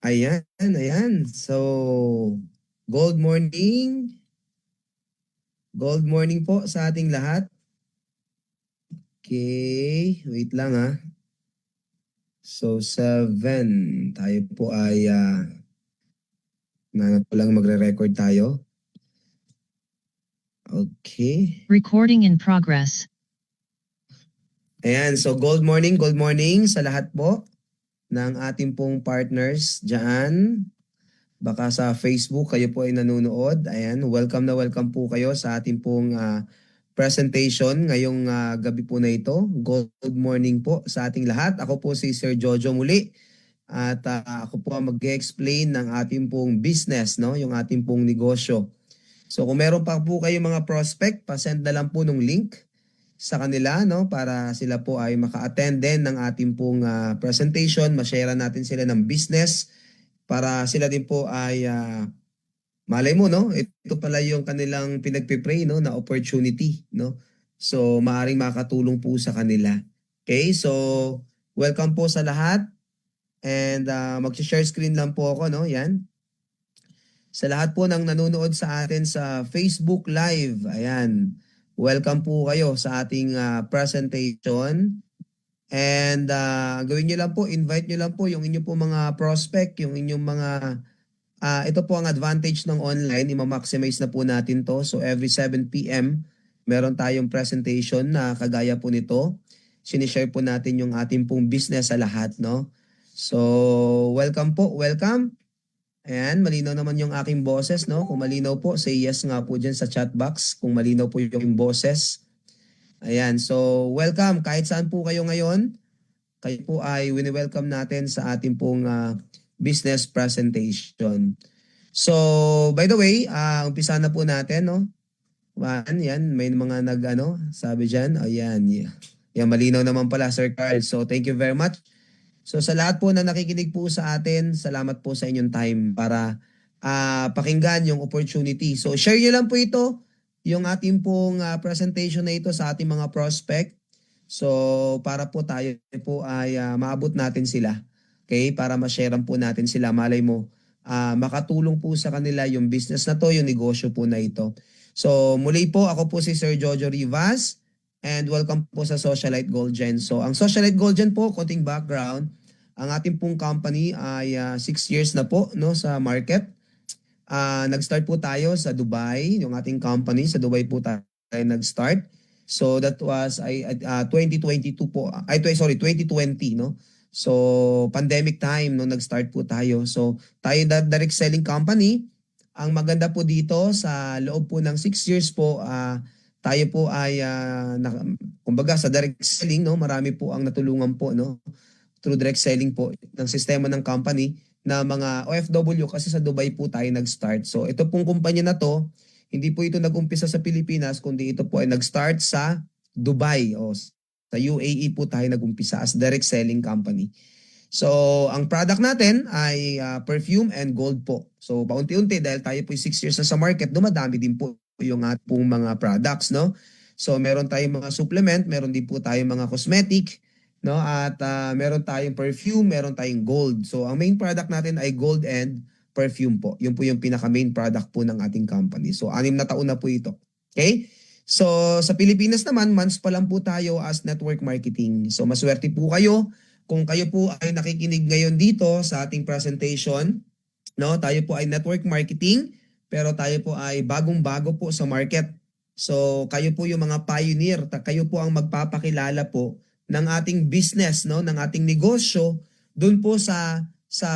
Ayan, ayan. So, gold morning. Gold morning po sa ating lahat. Okay, wait lang ha. So, 7. Tayo po ay, na lang magre-record tayo. Okay. Recording in progress. Ayan, so gold morning sa lahat po ng ating pong partners dyan. Baka sa Facebook kayo po ay nanonood. Ayan, welcome na welcome po kayo sa ating pong presentation ngayong gabi po na ito. Good morning po sa ating lahat. Ako po si Sir Jojo muli at ako po ang mag-explain ng ating pong business, no? Yung ating pong negosyo. So kung meron pa po kayo mga prospect, pa-send na lang po ng link sa kanila, no, para sila po ay maka-attend din ng ating pong presentation, ma-share natin sila ng business para sila din po ay malay mo, no, ito pala yung kanilang pinagpipray, no, na opportunity, no. So maaring makatulong po sa kanila. Okay, so welcome po sa lahat and mag-share screen lang po ako, no, yan. Sa lahat po ng nanonood sa atin sa Facebook Live, ayan, welcome po kayo sa ating presentation. And gawin nyo lang po, invite nyo lang po yung inyong po mga prospect, yung inyong mga, ito po ang advantage ng online, i-maximize na po natin to. So every 7 p.m., meron tayong presentation na kagaya po nito. Sinishare po natin yung ating pong business sa lahat, no? So welcome po, welcome. Ayan, malinaw naman yung aking boses, no? Kung malinaw po, say yes nga po dyan sa chat box kung malinaw po yung boses. Ayan, so welcome. Kahit saan po kayo ngayon, kayo po ay wini-welcome natin sa ating pong business presentation. So, by the way, umpisa na po natin, no? Yan, may mga sabi dyan. Ayan, yan, malinaw naman pala, Sir Carl. So, thank you very much. So sa lahat po na nakikinig po sa atin, salamat po sa inyong time para pakinggan yung opportunity. So share nyo lang po ito, yung ating pong presentation na ito sa ating mga prospect. So para po tayo po ay maabot natin sila. Okay? Para ma-sharean po natin sila. Malay mo, makatulong po sa kanila yung business na to, yung negosyo po na ito. So muli po, ako po si Sir Jojo Rivas. And welcome po sa Socialite Gold Gen. So ang Socialite Gold Gen po, konting background, ang ating pong company ay 6 years na po, no, sa market. Nag-start po tayo sa Dubai, yung ating company sa Dubai po tayo nag-start. So that was 2022 po. 2020, no. So pandemic time no nag-start po tayo. So tayo direct selling company. Ang maganda po dito sa loob po ng 6 years po, tayo po ay kumbaga sa direct selling, no, marami po ang natulungan po, no, through direct selling po ng sistema ng company na mga OFW kasi sa Dubai po tayo nag-start. So ito pong kumpanya na to, hindi po ito nag-umpisa sa Pilipinas kundi ito po ay nag-start sa Dubai o sa UAE po tayo nag-umpisa as direct selling company. So ang product natin ay perfume and gold po. So paunti-unti dahil tayo po 6 years na sa market, dumadami din po yung ating mga products, no? So meron tayong mga supplement, meron din po tayong mga cosmetic, no? At meron tayong perfume, meron tayong gold. So ang main product natin ay gold and perfume po. Yun po yung pinaka main product po ng ating company. So 6 na taon na po ito. Okay? So sa Pilipinas naman, months pa lang po tayo as network marketing. So maswerte po kayo kung kayo po ay nakikinig ngayon dito sa ating presentation, no? Tayo po ay network marketing, pero tayo po ay bagong-bago po sa market. So kayo po yung mga pioneer, kayo po ang magpapakilala po ng ating business, no, ng ating negosyo doon po sa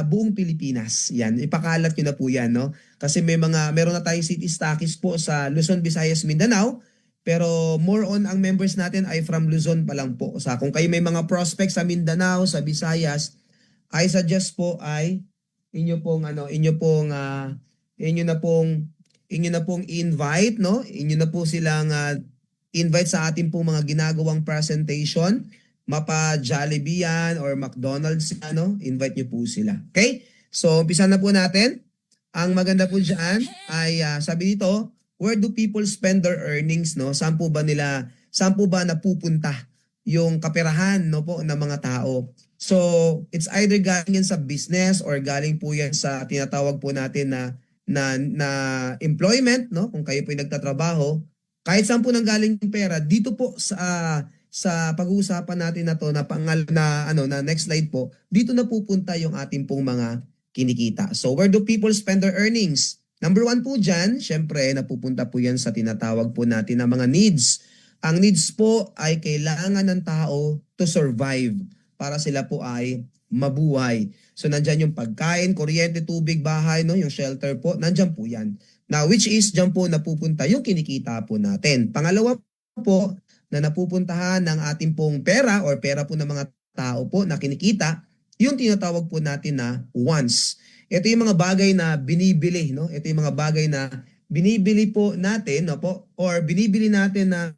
buong Pilipinas. Yan, ipakalat niyo na po yan, no? Kasi meron na tayong city stockists po sa Luzon, Visayas, Mindanao, pero more on ang members natin ay from Luzon pa lang po. Sa kung kayo may mga prospects sa Mindanao, sa Visayas, I suggest po ay inyo na pong invite, no? Inyo na po silang invite sa ating pong mga ginagawang presentation. Mapa Jollibee yan or McDonald's, invite nyo po sila. Okay? So, umpisa na po natin. Ang maganda po dyan ay sabi dito, where do people spend their earnings, no? Saan po ba napupunta yung kaperahan, no po, ng mga tao? So, it's either galing yan sa business or galing po yan sa tinatawag po natin na employment, no? Kung kayo po yung nagtatrabaho, kahit saan po nanggaling yung pera, dito po sa pag-uusapan natin na to na next slide po, dito na pupunta yung ating pong mga kinikita. So, where do people spend their earnings? Number one po dyan, syempre, napupunta po yan sa tinatawag po natin na mga needs. Ang needs po ay kailangan ng tao to survive para sila po ay mabuhay. So nandyan yung pagkain, kuryente, tubig, bahay, no, yung shelter po, nandyan po yan. Now, which is dyan po napupunta yung kinikita po natin. Pangalawa po na napupuntahan ng ating pong pera or pera po ng mga tao po na kinikita, yung tinatawag po natin na wants. Ito yung mga bagay na binibili, no? Ito yung mga bagay na binibili po natin, no po, or binibili natin na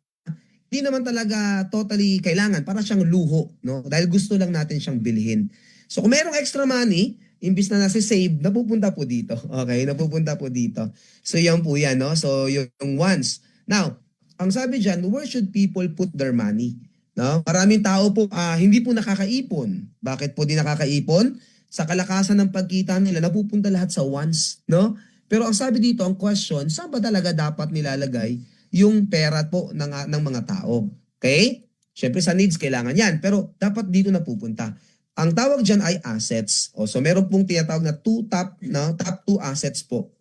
hindi naman talaga totally kailangan, para siyang luho, no? Dahil gusto lang natin siyang bilhin. So kung merong extra money, imbis na nasa-save, napupunta po dito. Okay, napupunta po dito. So yan po yan, no? So yung wants. Now, ang sabi dyan, where should people put their money? No? Maraming tao po hindi po nakakaipon. Bakit po di nakakaipon? Sa kalakasan ng pagkita nila, napupunta lahat sa wants, no? Pero ang sabi dito, ang question, saan ba talaga dapat nilalagay yung pera po ng mga tao? Okay? Siyempre sa needs, kailangan yan. Pero dapat dito na pupunta. Ang tawag dyan ay assets. O, so meron pong tinatawag na top 2 assets po.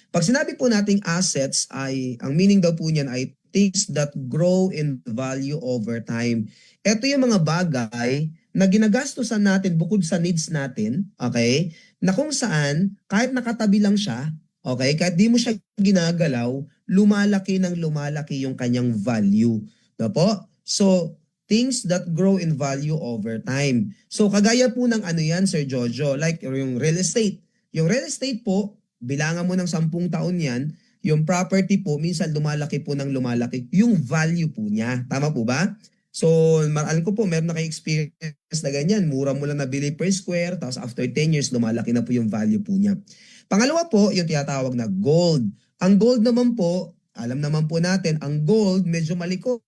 Pag sinabi po nating assets, ay ang meaning daw po niyan ay things that grow in value over time. Ito yung mga bagay na ginagastusan natin bukod sa needs natin, okay? Na kung saan, kahit nakatabi lang siya, okay, kahit di mo siya ginagalaw, lumalaki ng lumalaki yung kanyang value. No po? So, things that grow in value over time. So, kagaya po ng ano yan, Sir Jojo, like yung real estate. Yung real estate po, bilangan mo ng 10 taon yan, yung property po, minsan lumalaki po ng lumalaki yung value po niya. Tama po ba? So, alam ko po, meron na kayo experience na ganyan. Mura mo lang nabili per square, tapos after 10 years, lumalaki na po yung value po niya. Pangalawa po, yung tinatawag na gold. Ang gold naman po, alam naman po natin, ang gold medyo malikot.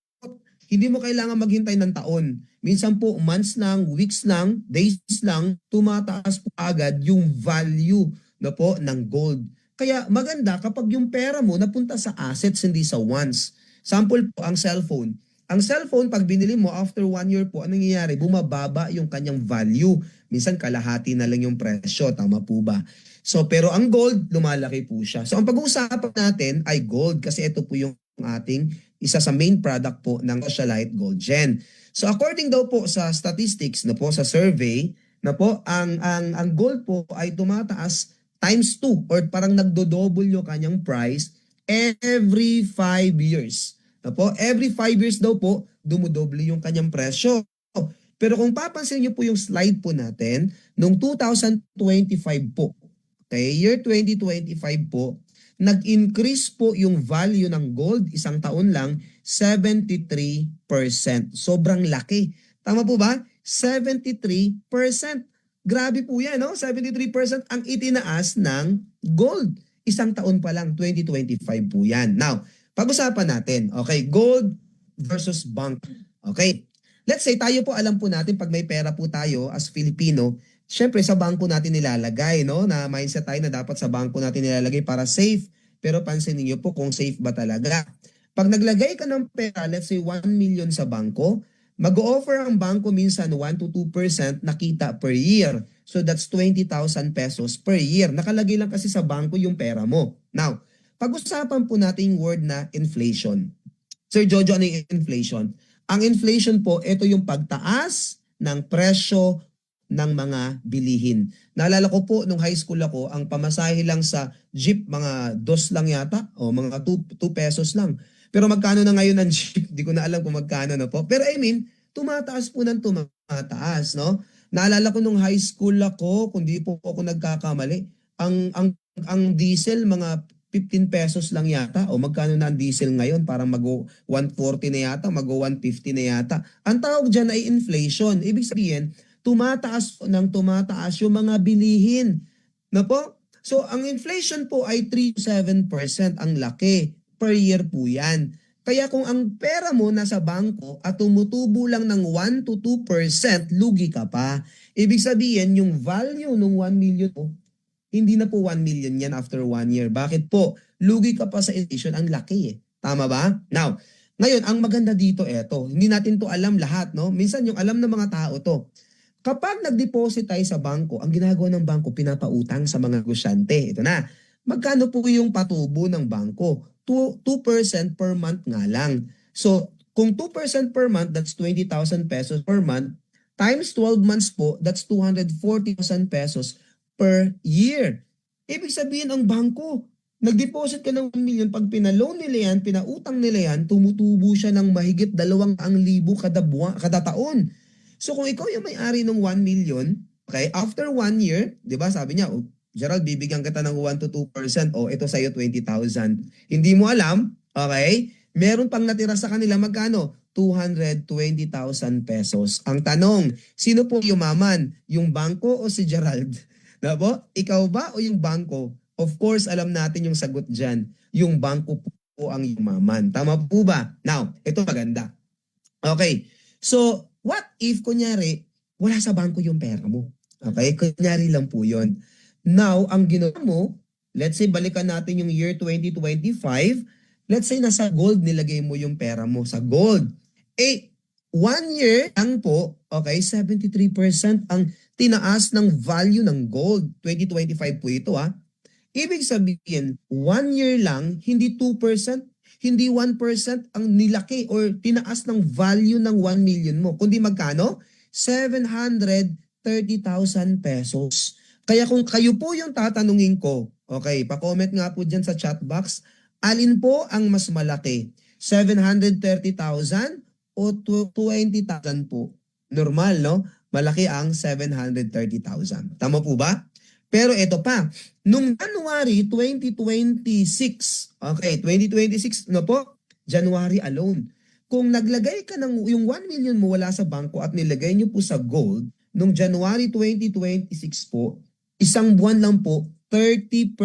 Hindi mo kailangan maghintay ng taon. Minsan po, months lang, weeks lang, days lang, tumataas po agad yung value na po ng gold. Kaya maganda kapag yung pera mo napunta sa assets, hindi sa wants. Sample po, ang cellphone. Ang cellphone, pag binili mo, after 1 year po, anong nangyayari? Bumababa yung kanyang value. Minsan kalahati na lang yung presyo. Tama po ba? So, pero ang gold, lumalaki po siya. So, ang pag-uusapan natin ay gold kasi ito po yung ating isa sa main product po ng Socialite Gold Gen. So, according daw po sa statistics na po, sa survey, na po, ang gold po ay tumataas times 2 or parang nagdo-double yung kanyang price every 5 years. Na po, every 5 years daw po, dumudoble yung kanyang presyo. Pero kung papansin niyo po yung slide po natin, noong 2025 po, okay, year 2025 po, nag-increase po yung value ng gold isang taon lang, 73%. Sobrang laki. Tama po ba? 73%. Grabe po yan, no? 73% ang itinaas ng gold. Isang taon pa lang, 2025 po yan. Now, pag-usapan natin, okay, gold versus bank. Okay, let's say tayo po, alam po natin pag may pera po tayo as Filipino, syempre sa bangko natin nilalagay, no? Na mindset tayo na dapat sa bangko natin nilalagay para safe. Pero pansinin niyo po kung safe ba talaga. Pag naglagay ka ng pera, let's say 1 million sa bangko, mag-o-offer ang bangko minsan 1 to 2% na kita per year. So that's 20,000 pesos per year. Nakalagay lang kasi sa bangko yung pera mo. Now, pag-usapan po natin yung word na inflation. Sir Jojo, ano yung inflation? Ang inflation po, ito yung pagtaas ng presyo ng mga bilihin. Naalala ko po, nung high school ako, ang pamasahe lang sa jeep, mga 2 lang yata, o mga 2 pesos lang. Pero magkano na ngayon ang jeep? Di ko na alam kung magkano na po. Pero I mean, tumataas po ng tumataas, no? Naalala ko nung high school ako, kung di po ako nagkakamali, ang diesel, mga 15 pesos lang yata. O magkano na ang diesel ngayon? Parang mag-140 na yata, mag-150 na yata. Ang tawag dyan ay inflation. Ibig sabihin, tumataas ng tumataas yung mga bilihin. Na po? So, ang inflation po ay 3 to 7%. Ang laki. Per year po yan. Kaya kung ang pera mo nasa bangko at tumutubo lang ng 1 to 2%, lugi ka pa. Ibig sabihin, yung value ng 1 million mo, hindi na po 1 million yan after 1 year. Bakit po? Lugi ka pa sa inflation, ang laki eh. Tama ba? Now, ngayon, ang maganda dito, eto, hindi natin to alam lahat, no? Minsan yung alam ng mga tao to. Kapag nag-deposit tayo sa bangko, ang ginagawa ng bangko, pinapautang sa mga negosyante. Ito na. Magkano po yung patubo ng bangko? 2% per month nga lang. So, kung 2% per month, that's 20,000 pesos per month. Times 12 months po, that's 240,000 pesos per year. Ibig sabihin, ang bangko, nag-deposit ka ng 1 million, pag pinaloan nila yan, pinautang nila yan, tumutubo siya ng mahigit 200,000 kada taon. So kung ikaw yung may-ari ng 1 million, okay, after 1 year, di ba sabi niya, oh, Gerald, bibigyan kita ng 1 to 2%, o ito sa'yo 20,000. Hindi mo alam, okay, meron pang natira sa kanila magkano? 220,000 pesos. Ang tanong, sino po yumaman? Yung bangko o si Gerald? Na po? Ikaw ba o yung bangko? Of course, alam natin yung sagot dyan. Yung bangko po ang yumaman. Tama po ba? Now, ito maganda. Okay. So, what if, kunyari, wala sa bangko yung pera mo? Okay? Kunyari lang po yun. Now, ang ginawa mo, let's say, balikan natin yung year 2025, let's say, nasa gold nilagay mo yung pera mo sa gold. 1 year lang po, okay, 73% ang tinaas ng value ng gold. 2025 po ito ha. Ibig sabihin, 1 year lang, hindi 2%, hindi 1% ang nilaki or tinaas ng value ng 1 million mo. Kundi magkano? 730,000 pesos. Kaya kung kayo po yung tatanungin ko, okay, pa-comment nga po dyan sa chat box, alin po ang mas malaki? 730,000 o 20,000 po? Normal, no? Malaki ang 730,000. Tama po ba? Pero ito pa, nung January 2026, okay, 2026 na po, January alone, kung naglagay ka ng yung 1 million mo wala sa bangko at nilagay nyo po sa gold, nung January 2026 po, isang buwan lang po, 30%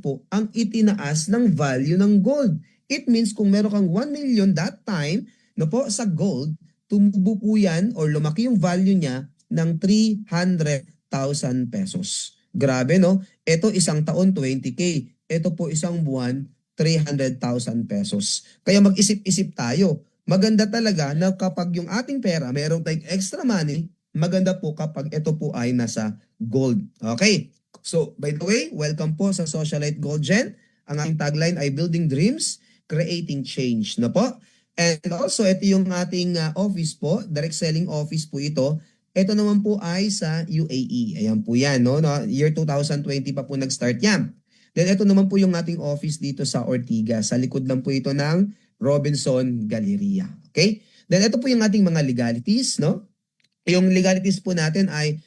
po ang itinaas ng value ng gold. It means kung meron kang 1 million that time, no po, sa gold, tumubo po yan or lumaki yung value niya ng 300,000 pesos. Grabe, no? Ito isang taon, 20K. Ito po isang buwan, 300,000 pesos. Kaya mag-isip-isip tayo. Maganda talaga na kapag yung ating pera, meron tayong extra money, maganda po kapag ito po ay nasa gold. Okay? So, by the way, welcome po sa Socialite Gold Gen. Ang ating tagline ay Building Dreams, Creating Change. No po? And also, ito yung ating office po, direct selling office po ito. Ito naman po ay sa UAE. Ayan po yan, no? Year 2020 pa po nag-start yan. Then ito naman po yung ating office dito sa Ortigas. Sa likod lang po ito ng Robinson Galleria. Okay? Then ito po yung ating mga legalities, no? Yung legalities po natin ay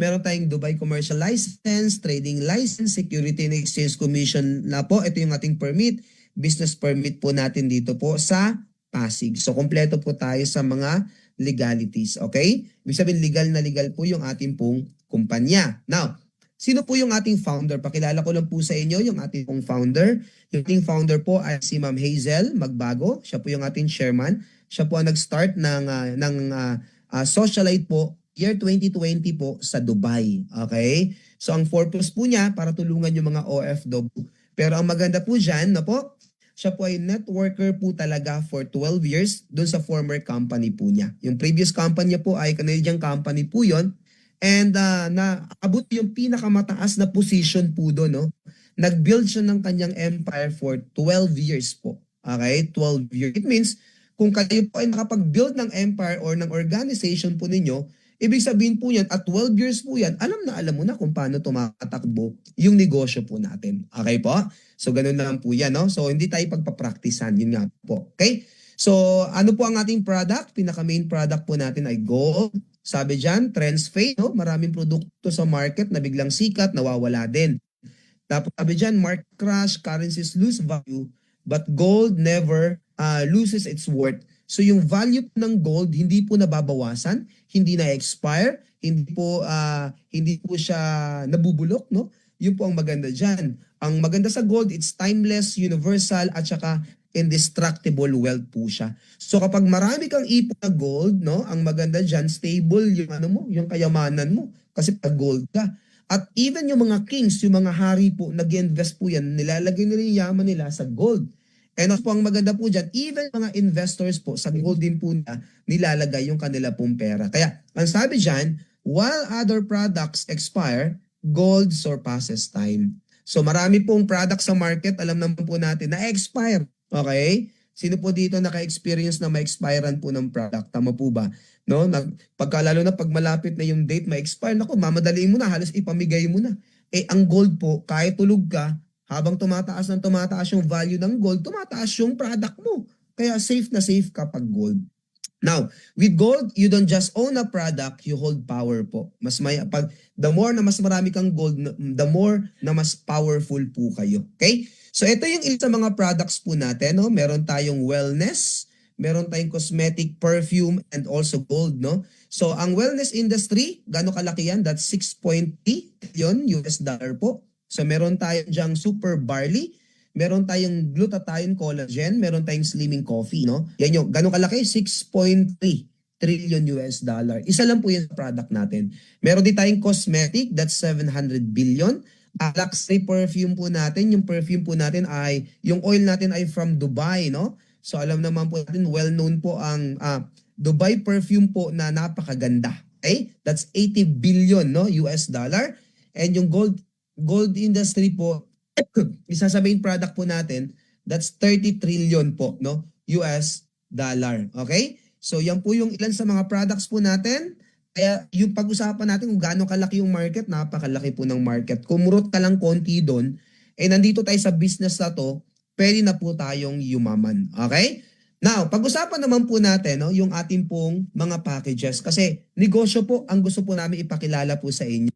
meron tayong Dubai Commercial License, Trading License, Security and Exchange Commission na po. Ito yung ating permit, business permit po natin dito po sa Pasig. So, kompleto po tayo sa mga legalities. Okay? Ibig sabihin, legal na legal po yung ating pong kumpanya. Now, sino po yung ating founder? Pakilala ko lang po sa inyo yung ating pong founder. Yung ating founder po ay si Ma'am Hazel Magbago. Siya po yung ating chairman. Siya po ang nag-start ng Socialite po year 2020 po sa Dubai. Okay? So ang purpose po niya para tulungan yung mga OFW. Pero ang maganda po dyan, no po, siya po ay networker po talaga for 12 years doon sa former company po niya. Yung previous company niya po ay Canadian company po yon. And naabot yung pinakamataas na position po doon. No? Nag-build siya ng kanyang empire for 12 years po. Okay? 12 years. It means, kung kayo po ay nakapag-build ng empire or ng organization po ninyo, ibig sabihin po yan, at 12 years po yan, alam mo na kung paano tumatakbo yung negosyo po natin. Okay po? So, ganun lang po yan. No? So, hindi tayo pagpapraktisan. Yun nga po. Okay? So, ano po ang ating product? Pinaka-main product po natin ay gold. Sabi dyan, trends fade. No? Maraming produkto sa market na biglang sikat, nawawala din. Tapos sabi dyan, market crash, currencies lose value, but gold never loses its worth. So yung value ng gold hindi po nababawasan, hindi na expire, hindi po siya nabubulok, no? Yun po ang maganda diyan. Ang maganda sa gold, it's timeless, universal at saka indestructible wealth po siya. So kapag marami kang ipon na gold, no, ang maganda diyan, stable yung ano mo, yung kayamanan mo kasi pag gold ka. At even yung mga kings, yung mga hari po, nag-invest po yan, nilalagay nila yung yaman nila sa gold. And also po ang maganda po dyan, even mga investors po, sa gold din po na nilalagay yung kanila pong pera. Kaya, ang sabi dyan, while other products expire, gold surpasses time. So marami pong products sa market, alam naman po natin, na expire. Okay? Sino po dito naka-experience na ma-expirean po ng product? Tama po ba? No? Lalo na pag malapit na yung date ma-expire, naku, mamadaliin mo na, halos ipamigay mo na. Eh, ang gold po, kahit tulog ka, habang tumataas yung value ng gold, tumataas yung product mo. Kaya safe na safe ka pag gold. Now, with gold, you don't just own a product, you hold power po. The more na mas marami kang gold, the more na mas powerful po kayo. Okay? So ito yung ilan sa mga products po natin, no? Meron tayong wellness, meron tayong cosmetic, perfume, and also gold, no? So ang wellness industry, gaano kalaki yan? That's 6.3 billion US dollar po. So meron tayong dyang super barley, meron tayong glutathione collagen, meron tayong slimming coffee, no? Yan yung gaano kalaki? 6.3 trillion US dollar. Isa lang po yan sa product natin. Meron din tayong cosmetic, that's 700 billion. Luxury perfume po natin, yung perfume po natin ay, yung oil natin ay from Dubai, no? So alam naman po natin, well-known po ang Dubai perfume po na napakaganda. Okay? That's 80 billion, no, US dollar. And yung gold industry po, isa sa main product po natin, that's 30 trillion po, no, US dollar. Okay? So yan po yung ilan sa mga products po natin. Kaya yung pag-usapan natin kung gaano kalaki yung market, napakalaki po ng market. Kumurot ka lang konti doon, nandito tayo sa business na to, pwede na po tayong yumaman. Okay? Now, pag-usapan naman po natin, no, yung ating pong mga packages. Kasi negosyo po ang gusto po namin ipakilala po sa inyo.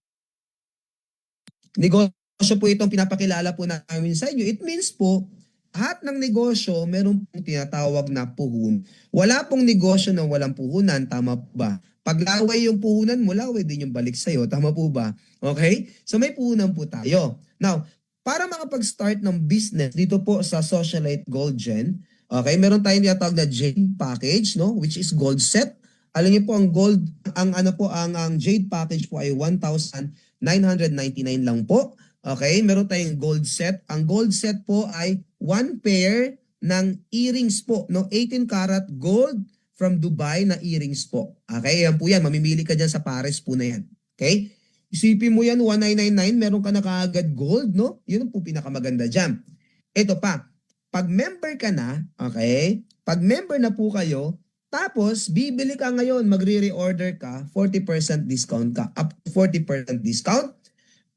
Negosyo po itong pinapakilala po namin sa inyo. It means po, lahat ng negosyo, meron pong tinatawag na puhun. Wala pong negosyo na walang puhunan, tama po ba? Pag laway yung puhunan mo, laway din yung balik sa'yo, tama po ba? Okay? So may puhunan po tayo. Now, para makapag-start ng business dito po sa Socialite Gold Gen, okay, meron tayong tinatawag na Jade Package, no, which is gold set. Alam niyo po ang gold, ang Jade Package po ay 1,999 lang po. Okay, meron tayong gold set. Ang gold set po ay one pair ng earrings po, no, 18 karat gold from Dubai na earrings po. Okay, yan po yan. Mamimili ka dyan sa Paris po na yan. Okay? Isipin mo yan, 1,999, meron ka na kaagad gold, no? Yun po pinakamaganda dyan. Ito pa, pag member ka na, okay, pag member na po kayo, tapos bibili ka ngayon, magre-reorder ka, 40% discount ka, up to 40% discount.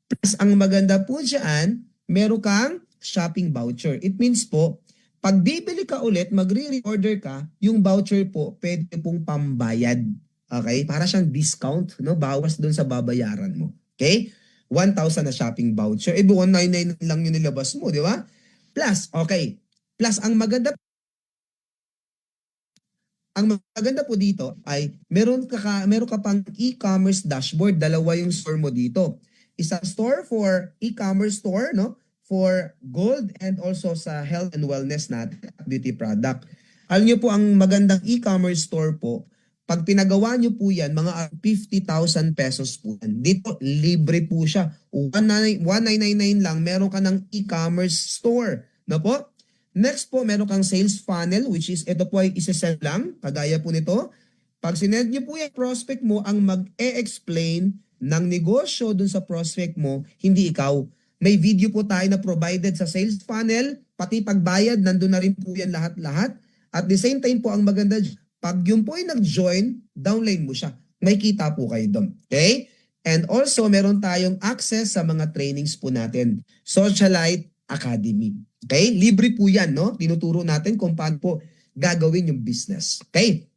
Plus, ang maganda po dyan, meron kang shopping voucher. It means po, pag bibili ka ulit, magre-reorder ka, yung voucher po, pwede pong pambayad. Okay? Para siyang discount, no? Bawas doon sa babayaran mo. Okay? 1,000 na shopping voucher. 199 lang yung nilabas mo, di ba? Plus, okay. Plus, ang maganda po dito ay meron ka pang e-commerce dashboard. Dalawa yung store mo dito. Isang store for e-commerce store, no? For gold and also sa health and wellness natin, beauty product. Alam niyo po, ang magandang e-commerce store po, pag pinagawa niyo po yan, mga 50,000 pesos po yan. Dito, libre po siya. 1,999 lang, meron ka ng e-commerce store. No po? Next po, meron kang sales funnel, which is, ito po ay isa-send lang, kagaya po nito. Pag sinend niyo po yung prospect mo, ang mag-e-explain ng negosyo dun sa prospect mo, hindi ikaw. May video po tayo na provided sa sales funnel, pati pagbayad, nandun na rin po yan lahat-lahat. At the same time po, ang maganda, pag yun po ay nag-join, downline mo siya. May kita po kayo doon. Okay? And also, meron tayong access sa mga trainings po natin. Socialite Academy. Okay? Libre po yan, no? Tinuturo natin kung paano po gagawin yung business. Okay?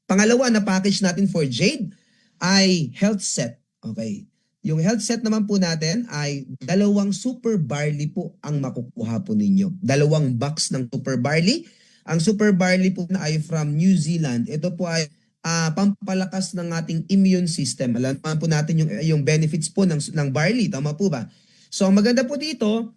Pangalawa na package natin for Jade ay health set. Okay? Yung health set naman po natin ay 2 super barley po ang makukuha po ninyo. 2 box ng super barley. Ang super barley po na ay from New Zealand. Ito po ay pampalakas ng ating immune system. Alam po natin yung benefits po ng barley. Tama po ba? So ang maganda po dito,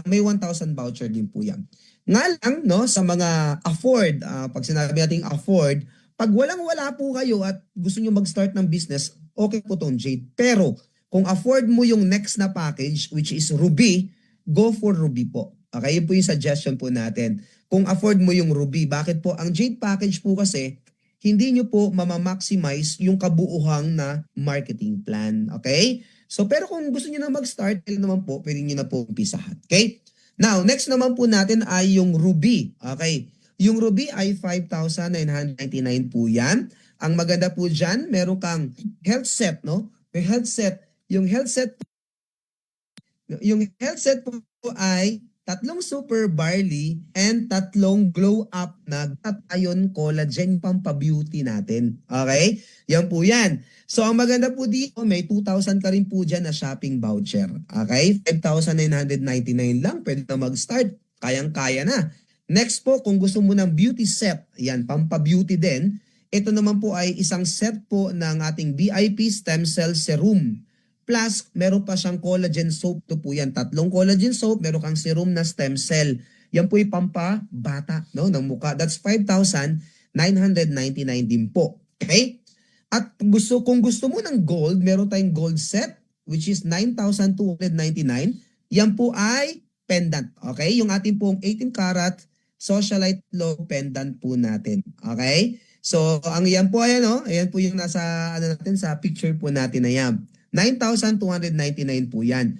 may 1,000 voucher din po yan. Nga lang, no, sa mga afford, pag sinabi nating afford, pag walang-wala po kayo at gusto nyo mag-start ng business, okay po tong Jade. Pero kung afford mo yung next na package, which is Ruby, go for Ruby po. Okay, yun po yung suggestion po natin. Kung afford mo yung Ruby, bakit po? Ang Jade package po kasi, hindi nyo po mamamaximize yung kabuuhang na marketing plan. Okay? So, pero kung gusto nyo na mag-start, naman po, pwede nyo na po umpisahan. Okay? Now, next naman po natin ay yung Ruby. Okay. Yung Ruby ay 5,999 po yan. Ang maganda po dyan, meron kang health set, no? Yung health set po ay 3 super barley and 3 glow up na glutathione collagen pampabeauty natin. Okay? Yan po yan. So ang maganda po dito, may 2,000 ka rin po dyan na shopping voucher. Okay? 5,999 lang, pwede na mag-start. Kayang-kaya na. Next po, kung gusto mo ng beauty set, yan, pampabeauty din. Ito naman po ay isang set po ng ating VIP stem cell serum. Plus, meron pa siyang collagen soap. Ito po yan. 3 collagen soap, meron kang serum na stem cell. Yan po yung pampabata, no, ng mukha. That's 5,999 din po. Okay? At kung gusto mo ng gold, meron tayong gold set, which is 9,299. Yan po ay pendant. Okay? Yung ating pong 18 karat socialite low pendant po natin. Okay? So, ang yan po ay ano, ayan po yung nasa natin sa picture po natin na yan. 9,299 po yan.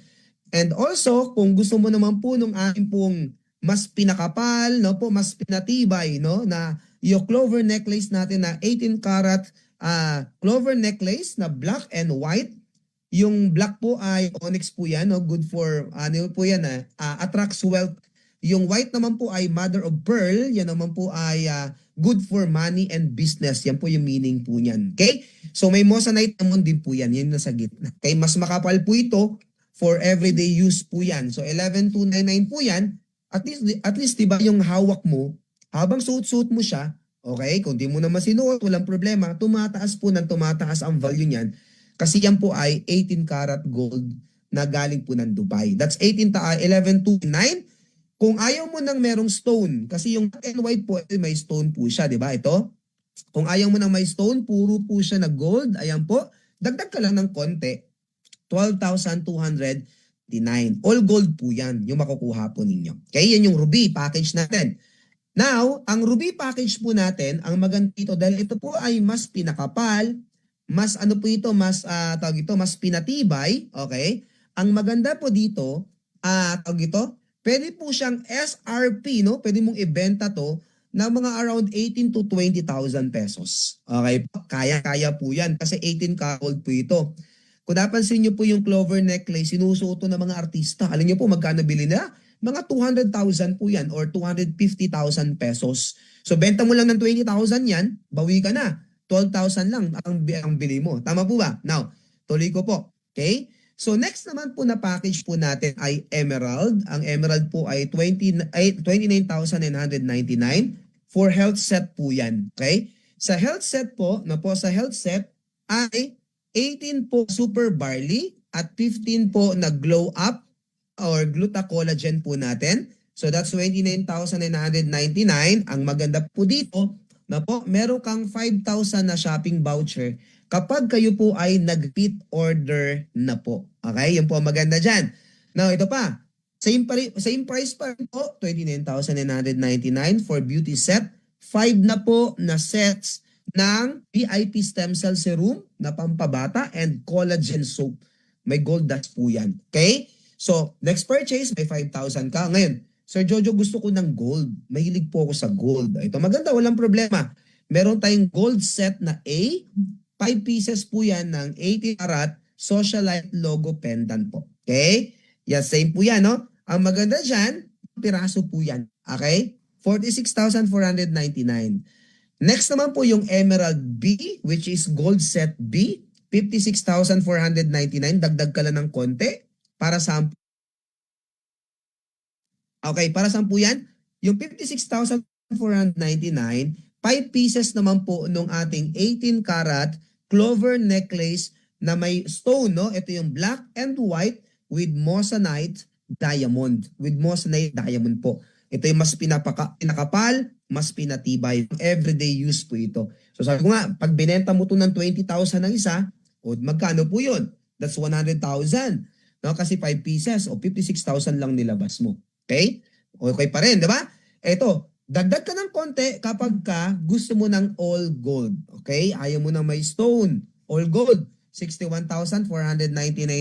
And also, kung gusto mo naman po nung ating pong mas pinakapal, no po, mas pinatibay, no, na yung clover necklace natin na 18 karat clover necklace na black and white. Yung black po ay onyx po yan, no, good for ano po yan, attracts wealth. Yung white naman po ay mother of pearl, yan naman po ay good for money and business. Yan po yung meaning po niyan. Okay? So may moissanite naman din po yan. Yan nasa gitna. Okay? Mas makapal po ito for everyday use po yan. So 11,299 po yan. At least diba yung hawak mo, habang suot-suot mo siya, okay? Kung di mo na masinuot, walang problema. Tumataas po ng tumataas ang value niyan. Kasi yan po ay 18 karat gold na galing po ng Dubai. That's 11,299. Kung ayaw mo nang merong stone, kasi yung black and white po, may stone po siya, di ba? Ito. Kung ayaw mo nang may stone, puro po siya na gold. Ayan po. Dagdag ka lang ng konti. 12,209. All gold po yan, yung makukuha po ninyo. Okay, yan yung Ruby package natin. Now, ang Ruby package po natin, ang maganda dito, dahil ito po ay mas pinakapal, mas ano po ito, mas, mas pinatibay, okay? Ang maganda po dito, pwede po siyang SRP, no? Pwede mong ibenta to ng mga around 18 to 20,000 pesos. Okay? Kaya po yan kasi 18 ka gold po ito. Kung napansin nyo po yung clover necklace, sinusuot ng mga artista. Alam nyo po magkano bili na? Mga 200,000 po yan or 250,000 pesos. So benta mo lang ng 20,000 yan, bawi ka na. 12,000 lang ang bili mo. Tama po ba? Now, tuloy ko po. Okay? So next naman po na package po natin ay Emerald. Ang Emerald po ay 29,999 for health set po yan. Okay? Sa health set po, sa health set ay 18 po super barley at 15 po na glow up or glutacollagen po natin. So that's 29,999. Ang maganda po dito, meron kang 5,000 na shopping voucher kapag kayo po ay nag-repeat order na po. Okay? Yan po ang maganda dyan. Now, ito pa. Same price pa rin po. 29,999 for beauty set. 5 na po na sets ng VIP stem cell serum na pampabata and collagen soap. May gold dust po yan. Okay? So, next purchase, may 5,000 ka. Ngayon, Sir Jojo, gusto ko ng gold. Mahilig po ako sa gold. Ito maganda, walang problema. Meron tayong gold set na A. 5 pieces po yan ng 80 karat socialite logo pendant po. Okay? Yes, same po yan, no? Ang maganda dyan, piraso po yan. Okay? 46,499. Next naman po yung Emerald B, which is gold set B. 56,499. Dagdag ka lang ng konti. Para sa... Okay, para saan po yan? Yung 56,499, 5 pieces naman po nung ating 18 karat clover necklace na may stone, no? Ito yung black and white with moissanite diamond. With moissanite diamond po. Ito yung mas pinakapal, mas pinatibay. Everyday use po ito. So sabi ko nga, pag binenta mo to ng 20,000 ng isa, o magkano po yun? That's 100,000. No? Kasi 5 pieces o 56,000 lang nilabas mo. Okay? Okay pa rin, di ba? Ito, dagdag ka ng konti kapag ka gusto mo ng all gold. Okay? Ayaw mo ng may stone. All gold. 61,499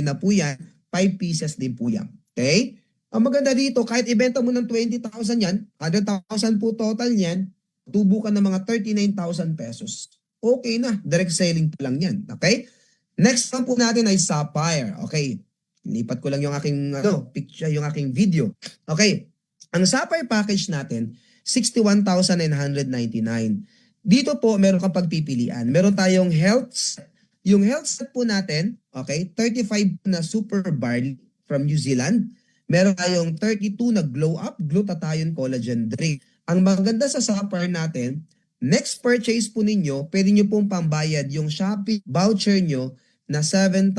na po yan. 5 pieces din po yan. Okay? Ang maganda dito, kahit ibenta mo ng 20,000 yan, 100,000 po total yan, tubo ka ng mga 39,000 pesos. Okay na. Direct selling pa lang yan. Okay? Next lang po natin ay sapphire. Okay? Lipat ko lang yung aking picture, yung aking video. Okay. Ang sapphire package natin, 61,999. Dito po, meron kang pagpipilian. Meron tayong health set. Yung health set po natin, okay, 35 na super barley from New Zealand. Meron tayong 32 na glow up, glutathione collagen drink. Ang maganda sa sapphire natin, next purchase po ninyo, pwede nyo pong pambayad yung shopping voucher nyo na 7,000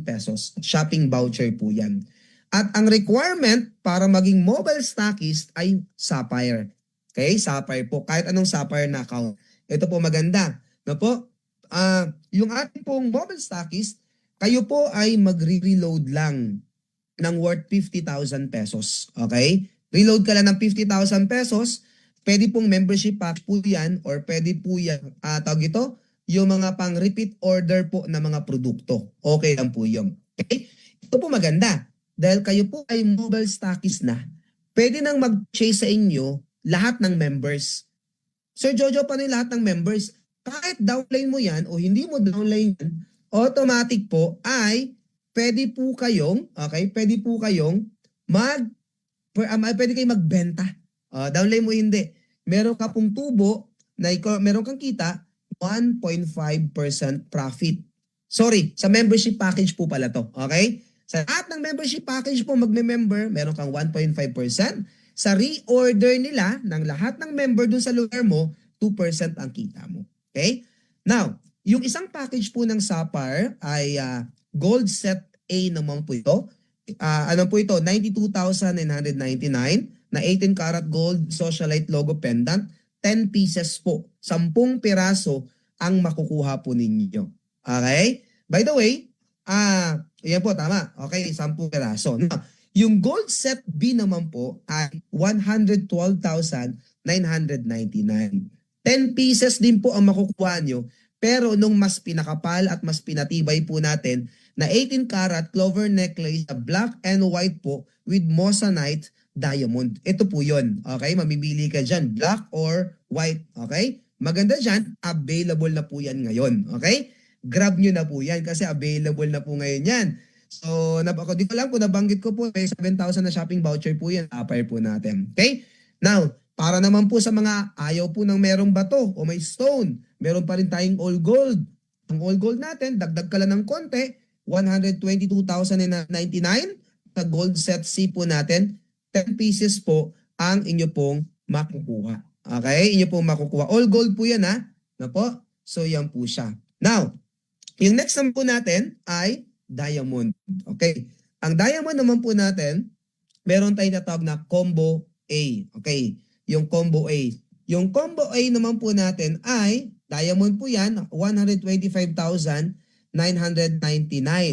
pesos. Shopping voucher po yan. At ang requirement para maging mobile stockist ay sapphire. Okay, sapphire po. Kahit anong sapphire na account. Ito po maganda. No po? Yung ating pong mobile stockist, kayo po ay magre-reload lang ng worth 50,000 pesos. Okay? Reload ka lang ng 50,000 pesos. Pwede pong membership pack po yan or pwede po yan, tawag ito, yung mga pang repeat order po na mga produkto. Okay lang po yun. Okay? Ito po maganda. Dahil kayo po ay mobile stockist na, pwede nang mag-chase sa inyo lahat ng members. Sir Jojo, paano yung lahat ng members? Kahit downline mo yan o hindi mo downline yan, automatic po ay pwede po kayong pwede kayong magbenta. Downline mo hindi. Meron ka pong tubo na meron kang kita 1.5% profit. Sorry, sa membership package po pala to. Okay? Sa lahat ng membership package po magme-member, meron kang 1.5%. Sa reorder nila ng lahat ng member dun sa lugar mo, 2% ang kita mo. Okay? Now, yung isang package po ng sapphire ay gold set A naman po ito. Ano po ito? 92,999 na 18 karat gold socialite logo pendant. 10 pieces po. 10 piraso ang makukuha po ninyo. Okay? By the way, yan po, tama. Okay, 10 piraso. Now, yung gold set B naman po ay 112,999. 10 pieces din po ang makukuha nyo. Pero nung mas pinakapal at mas pinatibay po natin na 18 karat clover necklace na black and white po with moissanite diamond. Ito po yun. Okay? Mamimili ka dyan. Black or white. Okay? Maganda dyan. Available na po yan ngayon. Okay? Grab nyo na po yan kasi available na po ngayon yan. So, di ko lang po, nabanggit ko po, may 7,000 na shopping voucher po yan. Sapphire po natin. Okay? Now, para naman po sa mga ayaw po ng merong bato o may stone, meron pa rin tayong all gold. Ang all gold natin, dagdag ka lang ng konti, 122,099 sa gold set C po natin, 10 pieces po ang inyo pong makukuha. Okay? Inyo pong makukuha. All gold po yan ha. Na po? So yan po siya. Now, yung next naman po natin ay diamond. Okay? Ang diamond naman po natin, meron tayong natawag na combo A. Okay? Yung combo A. Yung combo A naman po natin ay, diamond po yan, 125,999.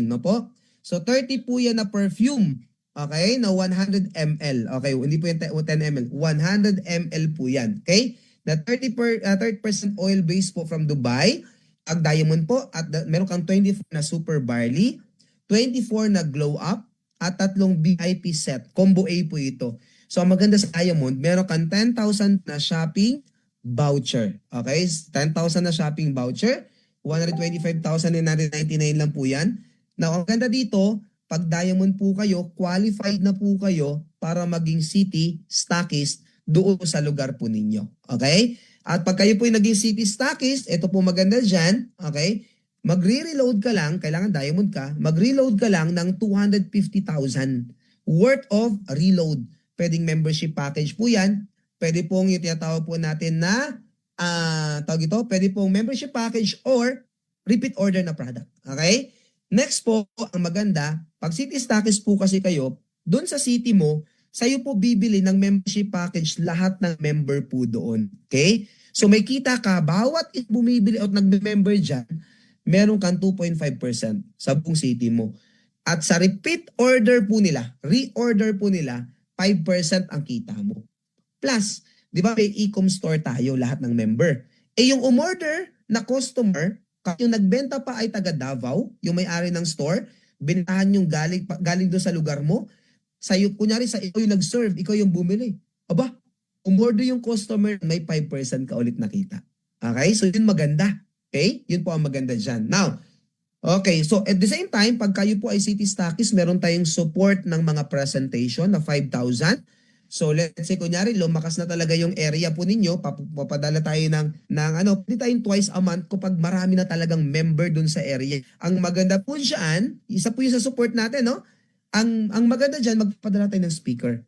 No po? So 30 po yan na perfume. Okay? Na 100 ml. Okay? Hindi po yan 10 ml. 100 ml po yan. Okay? Na 30% oil base po from Dubai. Ang diamond po. At meron kang 24 na super barley. 24 na glow up. At 3 VIP set. Combo A po ito. So, ang maganda sa diamond, meron kang 10,000 na shopping voucher. Okay? 10,000 na shopping voucher. 125,999 lang po yan. Now, ang ganda dito, pag diamond po kayo, qualified na po kayo para maging city stockist doon sa lugar po ninyo. Okay? At pag kayo po yung naging city stockist, ito po maganda dyan. Okay? Magre-reload ka lang, kailangan diamond ka, magre-reload ka lang ng 250,000 worth of reload. Pwedeng membership package po yan. Pwede pong yung tinatawag po natin na, pwede pong membership package or repeat order na product. Okay? Next po, ang maganda, pag city stockist po kasi kayo, doon sa city mo, sa'yo po bibili ng membership package lahat ng member po doon. Okay? So may kita ka, bawat bumibili at nagme-member dyan, meron kang 2.5% sa buong city mo. At sa repeat order po nila, reorder po nila, 5% ang kita mo. Plus, di ba may e-com store tayo lahat ng member. Yung umorder na customer, yung nagbenta pa ay taga Davao, yung may-ari ng store, binentahan yung galing doon sa lugar mo, sa'yo, kunyari sa ikaw yung nag-serve, ikaw yung bumili. Aba, umorder yung customer, may 5% ka ulit nakita. Okay? So yun maganda. Okay? Yun po ang maganda dyan. Now, okay, so at the same time, pag kayo po ay City Stockist, meron tayong support ng mga presentation na 5,000. So let's say, kunyari, lumakas na talaga yung area po ninyo, papadala tayo ng pwede tayong twice a month kapag marami na talagang member dun sa area. Ang maganda po dyan, isa po yung sa support natin, no? Ang maganda dyan, magpapadala tayo ng speaker.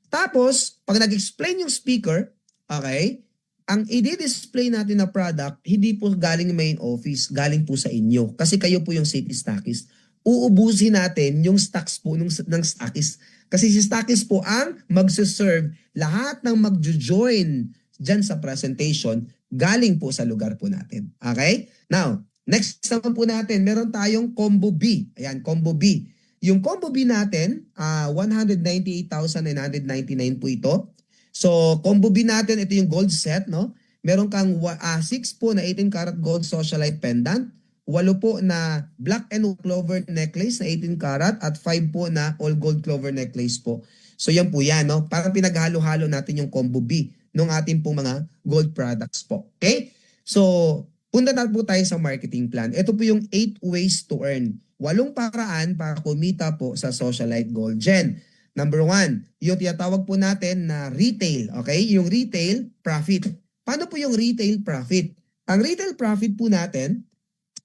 Tapos, pag nag-explain yung speaker, okay, ang i-display natin na product, hindi po galing main office, galing po sa inyo. Kasi kayo po yung City Stockist. Uubusin natin yung stocks po ng stockist. Kasi si stockist po ang magsuserve lahat ng magjo-join dyan sa presentation galing po sa lugar po natin. Okay? Now, next naman po natin, meron tayong Combo B. Ayan, Combo B. Yung Combo B natin, 198,999 po ito. So, Combo B natin, ito yung gold set, no? Meron kang 6 po na 18 karat gold socialite pendant, 8 po na black and clover necklace na 18 karat at 5 po na all gold clover necklace po. So yan po yan, no? Parang pinaghalo-halo natin yung Combo B ng ating pong mga gold products po. Okay? So, punta na po tayo sa marketing plan. Ito po yung 8 ways to earn. 8 paraan para kumita po sa Socialite Gold Gen. Number 1, yung tinatawag po natin na retail. Okay? Yung retail profit. Paano po yung retail profit? Ang retail profit po natin,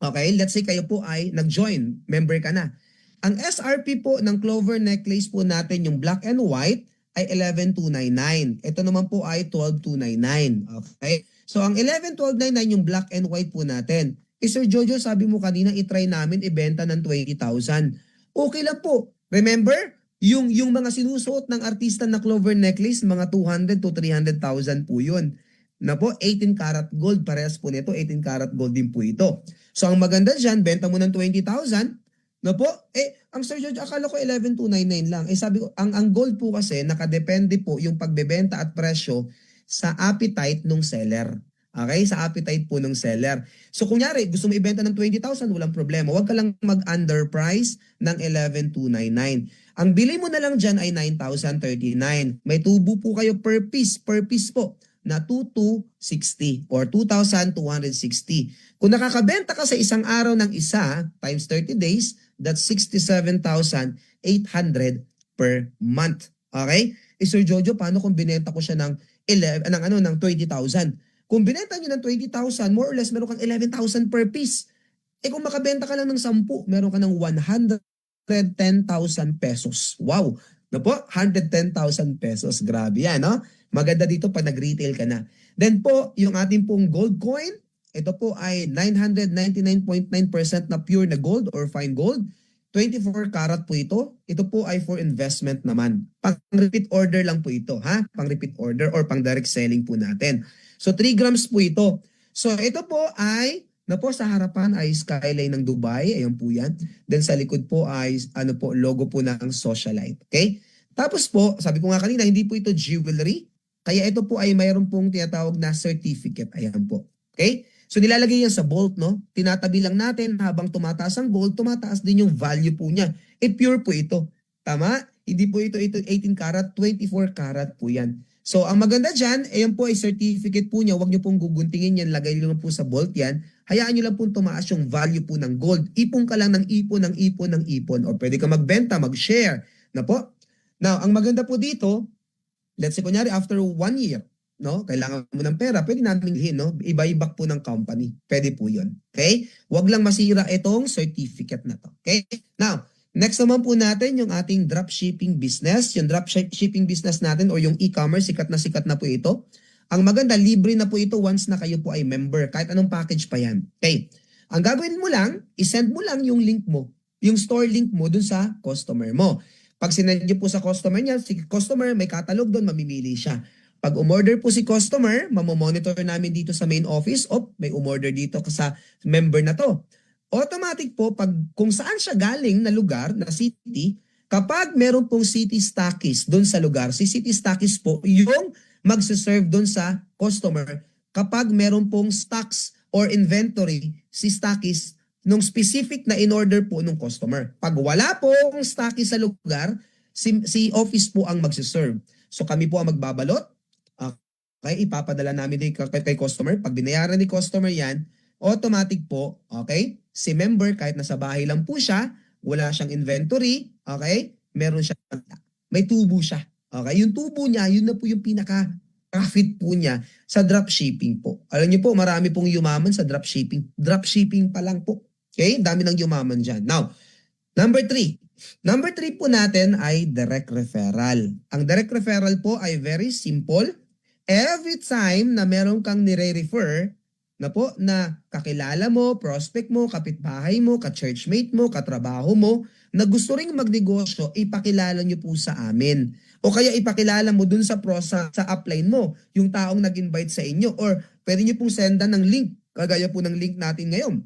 okay, let's say kayo po ay nag-join, member ka na. Ang SRP po ng Clover necklace po natin, yung black and white, ay 11,299. Ito naman po ay 12,299. Okay? So ang 11,1299 yung black and white po natin. Sir Jojo, sabi mo kanina, itry namin ibenta ng 20,000. Okay lang po. Remember, yung mga sinusuot ng artista na Clover necklace, mga 200 to 300,000 po yun. Na po, 18 karat gold, parehas po nito, 18 karat gold din po ito. So ang maganda dyan, benta mo ng 20,000, na po, ang Sir George, akala ko 11,299 lang. Sabi ko, ang gold po kasi, nakadepende po yung pagbebenta at presyo sa appetite ng seller. Okay? Sa appetite po ng seller. So kunyari, gusto mo ibenta ng 20,000, walang problema. Huwag ka lang mag-underprice ng 11,299. Ang bili mo na lang dyan ay 9,039. May tubo po kayo per piece po na 2,260 or 2,260. Kung nakakabenta ka sa isang araw ng isa times 30 days, that's 67,800 per month. Okay? Sir Jojo, paano kung binenta ko siya ng 20,000? Kung binenta niyo ng 20,000, more or less meron kang 11,000 per piece. Kung makabenta ka lang ng 10, meron ka ng 110,000 pesos. Wow! No po, 110,000 pesos. Grabe yan, no? Maganda dito pag nag-retail ka na. Then po, yung ating pong gold coin, ito po ay 999.9% na pure na gold or fine gold. 24 karat po ito. Ito po ay for investment naman. Pang-repeat order lang po ito, ha? Pang-repeat order or pang-direct selling po natin. So 3 grams po ito. So ito po ay, sa harapan ay skyline ng Dubai. Ayun po yan. Then sa likod po ay logo po ng Socialite. Okay? Tapos po, sabi ko nga kanina, hindi po ito jewelry. Kaya ito po ay mayroon pong tinatawag na certificate. Ayan po. Okay? So nilalagay yan sa vault, no? Tinatabi lang natin habang tumataas ang gold, tumataas din yung value po niya. Pure po ito. Tama? Hindi po ito 18 karat, 24 karat po yan. So ang maganda dyan, ayan po ay certificate po niya. Huwag niyo pong guguntingin yan. Lagay niyo lang po sa vault yan. Hayaan niyo lang po tumaas yung value po ng gold. Ipon ka lang ng ipon, ng ipon, ng ipon. O pwede ka magbenta, mag-share. Na po? Now, ang maganda po dito, let's say, kunyari, after 1 year, no, kailangan mo ng pera, pwede namin hilhin, no? Iba-ibak po ng company. Pwede po yun. Okay? Huwag lang masira itong certificate na to. Okay? Now, next naman po natin yung ating dropshipping business. Yung dropshipping business natin o yung e-commerce, sikat na po ito. Ang maganda, libre na po ito once na kayo po ay member. Kahit anong package pa yan. Okay? Ang gagawin mo lang, isend mo lang yung link mo, yung store link mo dun sa customer mo. Pag sinend nyo po sa customer niya, si customer may catalog doon, mamimili siya. Pag umorder po si customer, mamomonitor namin dito sa main office, may umorder dito sa member na to. Automatic po, kung saan siya galing na lugar, na city, kapag meron pong city stockist doon sa lugar, si city stockist po yung magsiserve doon sa customer kapag meron pong stocks or inventory si stockist nung specific na in-order po nung customer. Pag wala pong stockist sa lugar, si office po ang magsiserve. So kami po ang magbabalot. Okay, ipapadala namin kay customer. Pag binayaran ni customer yan, automatic po, okay, si member kahit nasa bahay lang po siya, wala siyang inventory, okay, meron siya, may tubo siya. Okay, yung tubo niya, yun na po yung pinaka-profit po niya sa dropshipping po. Alam niyo po, marami pong yumaman sa dropshipping. Dropshipping pa lang po. Okay, dami ng yumaman dyan. Now, number 3. Number 3 po natin ay direct referral. Ang direct referral po ay very simple. Every time na meron kang nire-refer na po na kakilala mo, prospect mo, kapitbahay mo, ka-churchmate mo, katrabaho mo, na gusto ring magnegosyo, ipakilala nyo po sa amin. O kaya ipakilala mo dun sa upline mo, yung taong nag-invite sa inyo. Or pwede nyo pong sendan ng link, kagaya po ng link natin ngayon.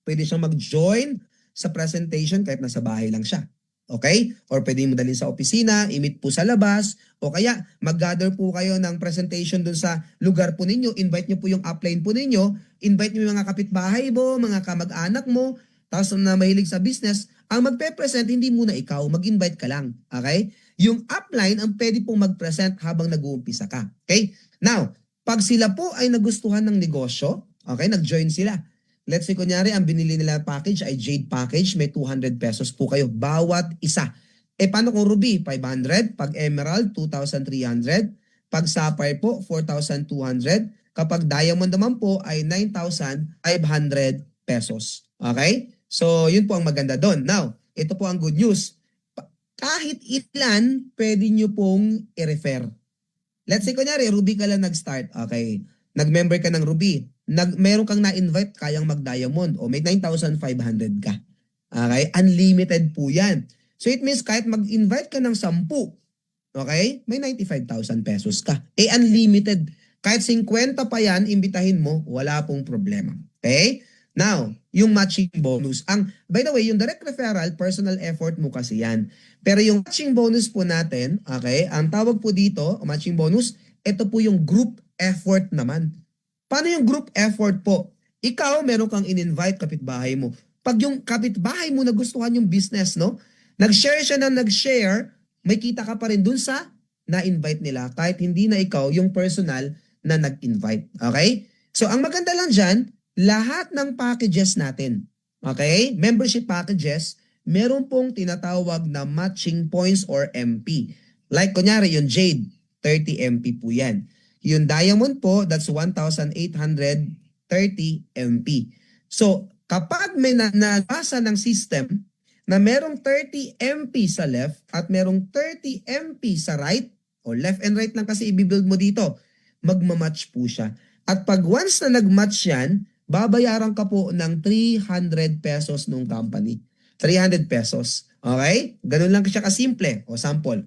Pwede siyang mag-join sa presentation kahit nasa bahay lang siya. Okay? Or pwede mo dalhin sa opisina, i-meet po sa labas, o kaya mag-gather po kayo ng presentation dun sa lugar po ninyo, invite nyo po yung upline po ninyo, invite nyo yung mga kapitbahay mo, mga kamag-anak mo, tapos na mahilig sa business, ang magpe-present, hindi muna ikaw, mag-invite ka lang. Okay? Yung upline ang pwede pong mag-present habang nag-uumpisa ka. Okay? Now, pag sila po ay nagustuhan ng negosyo, okay, nag-join sila. Let's say, kunyari, ang binili nila package ay Jade package, may 200 pesos po kayo bawat isa. Paano kung Ruby? 500. Pag Emerald, 2,300. Pag Sapphire po, 4,200. Kapag Diamond naman po ay 9,500 pesos. Okay? So, yun po ang maganda doon. Now, ito po ang good news. Kahit ilan, pwede nyo pong i-refer. Let's say, kunyari, Ruby ka lang nag-start. Okay. Nag-member ka ng Ruby. Meron kang na-invite, kayang mag-diamond. O may 9,500 ka. Okay? Unlimited po yan. So it means kahit mag-invite ka ng 10, okay? May 95,000 pesos ka. Unlimited. Kahit 50 pa yan, imbitahin mo, wala pong problema. Okay? Now, yung matching bonus. By the way, yung direct referral, personal effort mo kasi yan. Pero yung matching bonus po natin, okay, ang tawag po dito, matching bonus, ito po yung group effort naman. Paano yung group effort po? Ikaw, meron kang in-invite kapitbahay mo. Pag yung kapitbahay mo nagustuhan yung business, no? Nag-share siya na nag-share, may kita ka pa rin dun sa na-invite nila kahit hindi na ikaw yung personal na nag-invite. Okay? So, ang maganda lang dyan, lahat ng packages natin, okay? Membership packages, meron pong tinatawag na matching points or MP. Like, kunyari, yung Jade, 30 MP po yan. Yung Diamond po, that's 1,830 MP. So, kapag may nabasa ng system na merong 30 MP sa left at merong 30 MP sa right, o left and right lang kasi i-build mo dito, magmamatch po siya. At pag once na nag-match yan, babayaran ka po ng 300 pesos nung company. 300 pesos. Okay? Ganun lang siya kasimple. O sample.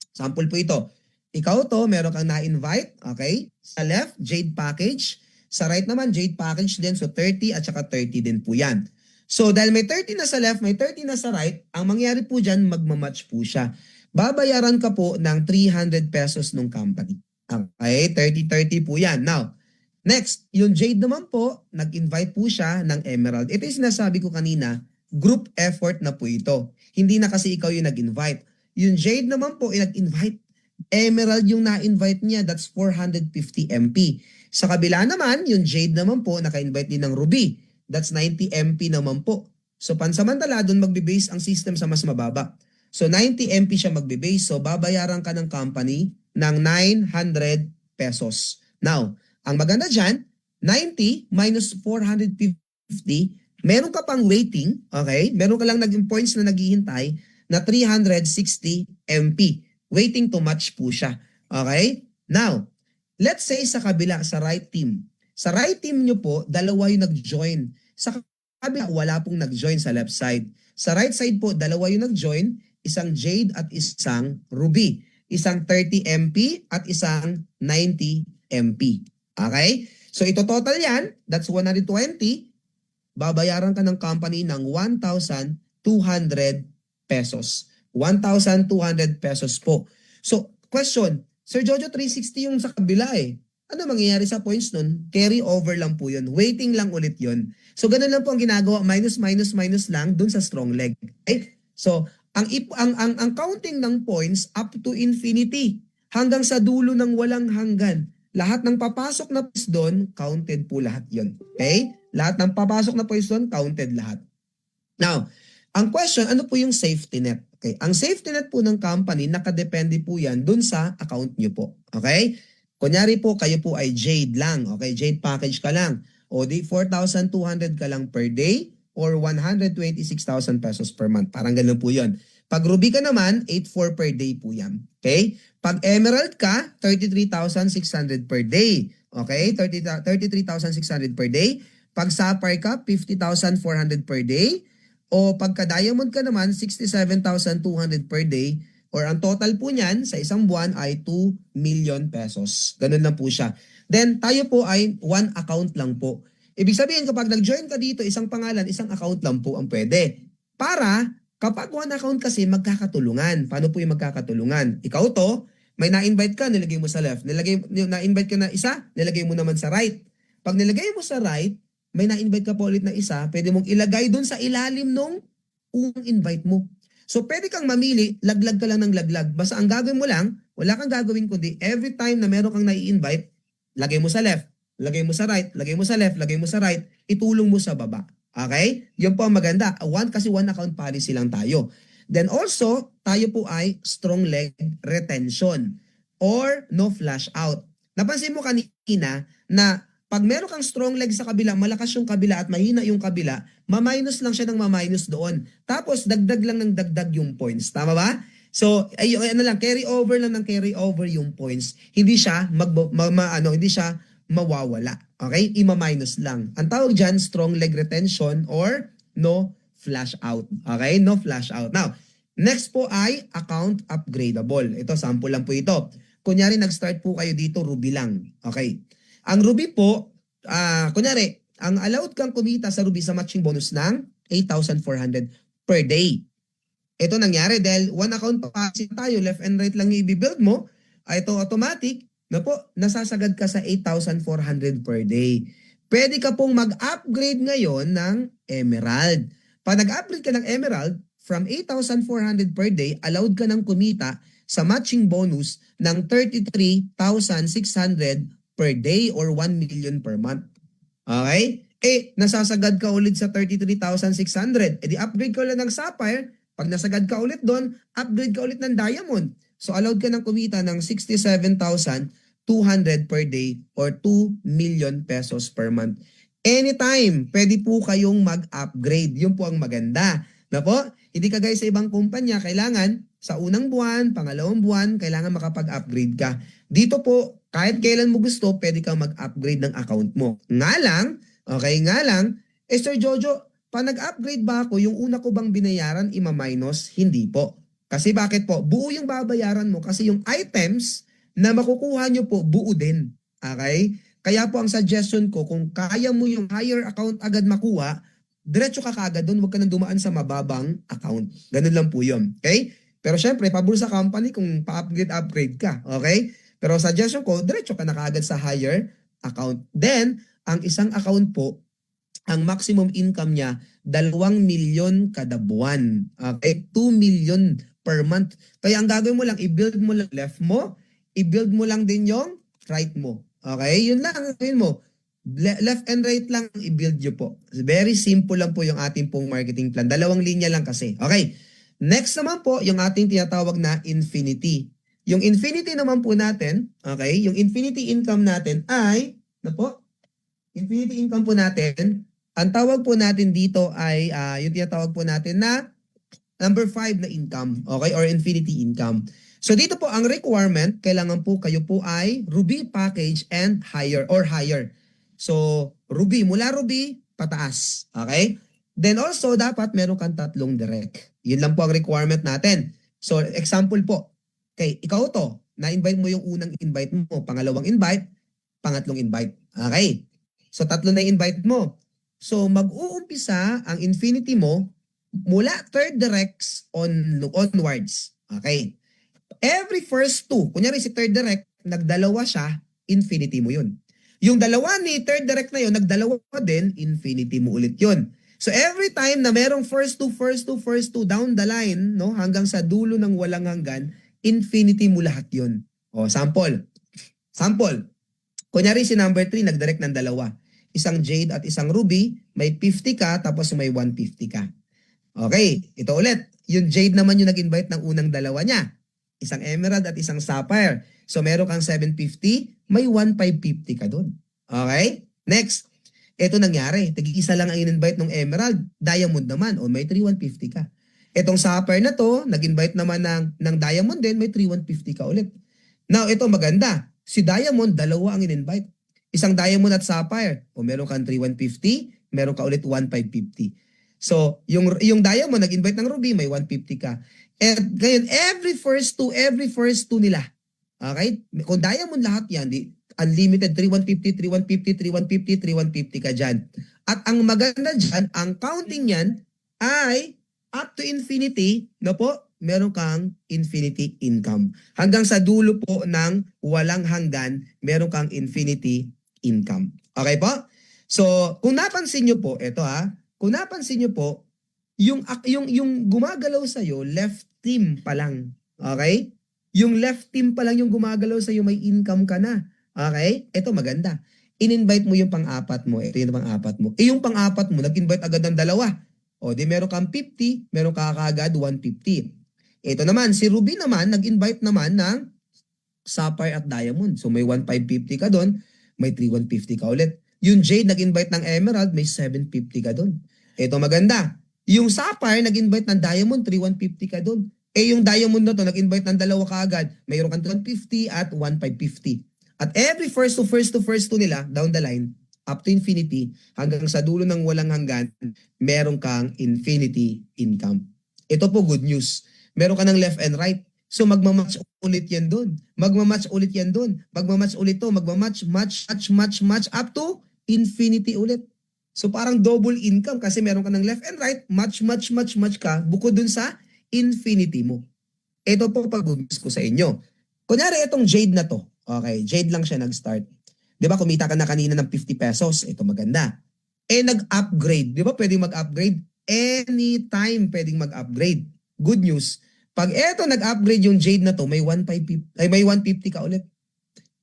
Sample po ito. Ikaw to, meron kang na-invite, okay? Sa left, Jade package. Sa right naman, Jade package din. So 30 at saka 30 din po yan. So dahil may 30 na sa left, may 30 na sa right, ang mangyari po dyan, magmamatch po siya. Babayaran ka po ng 300 pesos nung company. Okay? 30-30 po yan. Now, next, yung Jade naman po, nag-invite po siya ng Emerald. Ito yung sinasabi ko kanina, group effort na po ito. Hindi na kasi ikaw yung nag-invite. Yung Jade naman po, nag-invite. Emerald yung na-invite niya, that's 450 MP. Sa kabila naman, yung Jade naman po, naka-invite din ng Ruby. That's 90 MP naman po. So pansamantala, doon magbe-base ang system sa mas mababa. So 90 MP siya magbe-base. So babayaran ka ng company ng 900 pesos. Now, ang maganda dyan, 90 minus 450, meron ka pang waiting, okay? Meron ka lang naging points na naghihintay na 360 MP. Waiting to match po siya. Okay? Now, let's say sa kabila, sa right team. Sa right team nyo po, dalawa yung nag-join. Sa kabila, wala pong nag-join sa left side. Sa right side po, dalawa yung nag-join. isang Jade at isang Ruby. Isang 30 MP at isang 90 MP. Okay? So ito total yan, that's 120. Babayaran ka ng company ng 1,200 pesos. 1,200 pesos po. So, question, Sir Jojo, 360 yung sa kabila eh. Ano mangyayari sa points nun? Carry over lang po yun. Waiting lang ulit yun. So, ganun lang po ang ginagawa. Minus lang dun sa strong leg. Okay? So, ang counting ng points up to infinity. Hanggang sa dulo ng walang hanggan. Lahat ng papasok na points doon, counted po lahat yun. Okay? Lahat ng papasok na points doon, counted lahat. Now, ang question, ano po yung safety net? Okay? Ang safety net po ng company, nakadepende po yan dun sa account nyo po. Okay? Kunyari po, kayo po ay Jade lang. Okay? Jade package ka lang. O di 4,200 ka lang per day or 126,000 pesos per month. Parang ganun po yun. Pag Ruby ka naman, 8,400 per day po yan. Okay? Pag Emerald ka, 33,600 per day. Okay? 33,600 per day. Pag Sapphire ka, 50,400 per day. O pagka Diamond ka naman, 67,200 per day. Or ang total po niyan sa isang buwan ay 2 million pesos. Ganun lang po siya. Then tayo po ay one account lang po. Ibig sabihin kapag nag-join ka dito, isang pangalan, isang account lang po ang pwede. Para kapag one account kasi magkakatulungan. Paano po yung magkakatulungan? Ikaw to, may na-invite ka, nilagay mo sa left. Na-invite ka na isa, nilagay mo naman sa right. Pag nilagay mo sa right, may na-invite ka po ulit na isa, pwede mong ilagay dun sa ilalim nung unang invite mo. So pwede kang mamili, laglag ka lang ng laglag. Basta ang gagawin mo lang, wala kang gagawin kundi every time na meron kang nai-invite, lagay mo sa left, lagay mo sa right, lagay mo sa left, lagay mo sa right, itulong mo sa baba. Okay? Yun po ang maganda. Kasi one account policy lang tayo. Then also, tayo po ay strong leg retention or no flash out. Napansin mo kanina na pag meron kang strong leg sa kabila, malakas yung kabila at mahina yung kabila, ma-minus lang siya ng ma-minus doon. Tapos dagdag lang ng dagdag yung points. Tama ba? So, carry over lang ng carry over yung points. Hindi siya hindi siya mawawala. Okay? Ima-minus lang. Ang tawag diyan strong leg retention or no flash out. Okay? No flash out. Now, next po ay account upgradable. Ito sample lang po ito. Kunyari nag-start po kayo dito Ruby lang. Okay? Ang Ruby po, kunyari, ang allowed kang kumita sa Ruby sa matching bonus ng 8,400 per day. Ito nangyari dahil one account policy tayo, left and right lang yung i-build mo, ito automatic, na po, nasasagad ka sa 8,400 per day. Pwede ka pong mag-upgrade ngayon ng Emerald. Pag nag-upgrade ka ng Emerald, from 8,400 per day, allowed ka ng kumita sa matching bonus ng 33,600 per day or 1 million per month. Okay? Nasasagad ka ulit sa 33,600. Di upgrade ka ulit ng Sapphire. Pag nasagad ka ulit doon, upgrade ka ulit ng Diamond. So allowed ka ng kumita ng 67,200 per day or 2 million pesos per month. Anytime, pwede po kayong mag-upgrade. Yun po ang maganda. Na po, hindi ka guys sa ibang kumpanya, kailangan sa unang buwan, pangalawang buwan, kailangan makapag-upgrade ka. Dito po, kahit kailan mo gusto, pwede kang mag-upgrade ng account mo. Nga lang, Sir Jojo, pa nag-upgrade ba ako, yung una ko bang binayaran, ima-minus? Hindi po. Kasi bakit po? Buo yung babayaran mo kasi yung items na makukuha nyo po, buo din. Okay? Kaya po ang suggestion ko, kung kaya mo yung higher account agad makuha, diretso ka kaagad doon, huwag ka nang dumaan sa mababang account. Ganun lang po yun. Okay? Pero syempre, pabor sa company kung pa-upgrade ka. Okay? Pero suggestion ko, diretso ka na kaagad sa higher account. Then, ang isang account po, ang maximum income niya, 2 milyon kada buwan. Okay? 2 million per month. Kaya ang gagawin mo lang, i-build mo lang left mo, i-build mo lang din yung right mo. Okay? Yun lang ang gawin mo. Left and right lang i-build nyo po. Very simple lang po yung ating pong marketing plan. 2 linya lang kasi. Okay? Next naman po, yung ating tinatawag na infinity. Yung infinity naman po natin, okay? Yung infinity income natin ay, infinity income po natin, ang tawag po natin dito ay, yung tinatawag po natin na number 5 na income, okay? Or infinity income. So dito po ang requirement, kailangan po kayo po ay Ruby package and higher or higher. So Ruby, mula Ruby, pataas, okay? Then also, dapat meron kang 3 direct. Yun lang po ang requirement natin. So, example po. Okay, ikaw to, na-invite mo yung unang invite mo, pangalawang invite, pangatlong invite. Okay. So, tatlo na invite mo. So, mag-uumpisa ang infinity mo mula third directs onwards. Okay. Every first two, kunyari si third direct, nagdalawa siya, infinity mo yun. Yung dalawa ni third direct na yun, nagdalawa din, infinity mo ulit yun. So every time na merong first two down the line, no, hanggang sa dulo ng walang hanggan, infinity mo lahat yun. O, sample. Sample. Kunyari si number 3, nagdirect ng dalawa. Isang jade at isang ruby, may 50 ka, tapos may 150 ka. Okay, ito ulit. Yung jade naman yung nag-invite ng unang dalawa niya. Isang emerald at isang sapphire. So meron kang 750, may 1550 ka dun. Okay? Next. Ito nangyari. Tig-isa lang ang in-invite ng emerald. Diamond naman. O may 3150 ka. Itong sapphire na to, nag-invite naman ng diamond din, may 3150 ka ulit. Now, ito maganda. Si diamond, dalawa ang in-invite. Isang diamond at sapphire. O meron kang 3150, meron ka ulit 1550. So, yung diamond, nag-invite ng ruby, may 150 ka. And ngayon, every first two nila. Okay? Kung diamond lahat yan, unlimited, 3150, 350, 350, 350 ka dyan. At ang maganda dyan, ang counting yan ay up to infinity, no po, meron kang infinity income. Hanggang sa dulo po ng walang hanggan, meron kang infinity income. Okay po? So, kung napansin nyo po, ito kung napansin nyo po, yung gumagalaw sa'yo, left team pa lang. Okay? Yung left team pa lang yung gumagalaw sa'yo, may income ka na. Okay? Ito maganda. In-invite mo yung pang-apat mo. Ito yung pang-apat mo. Yung pang-apat mo, nag-invite agad ng dalawa. O, di meron kang 50, meron ka kaagad 150. Ito naman, si Ruby naman, nag-invite naman ng sapphire at diamond. So, may 1550 ka doon, may 3150 ka ulit. Yung jade, nag-invite ng emerald, may 750 ka doon. Ito maganda. Yung sapphire, nag-invite ng diamond, 3150 ka doon. Yung diamond na to, nag-invite ng dalawa kaagad, mayroon kang 150 at 1550. At every first to nila, down the line, up to infinity, hanggang sa dulo ng walang hanggan, meron kang infinity income. Ito po good news. Meron ka ng left and right. So magmamatch ulit yan doon. Magmamatch ulit yan doon. Magmamatch ulit to. Magmamatch, match up to infinity ulit. So parang double income kasi meron ka ng left and right, match ka, bukod dun sa infinity mo. Ito po pag-good ko sa inyo. Kunyari itong jade na to. Okay, jade lang siya nag-start. Di ba kumita ka na kanina ng 50 pesos? Ito maganda. Nag-upgrade. Di ba pwedeng mag-upgrade? Anytime pwedeng mag-upgrade. Good news. Pag ito nag-upgrade yung jade na to, may 150 ka ulit.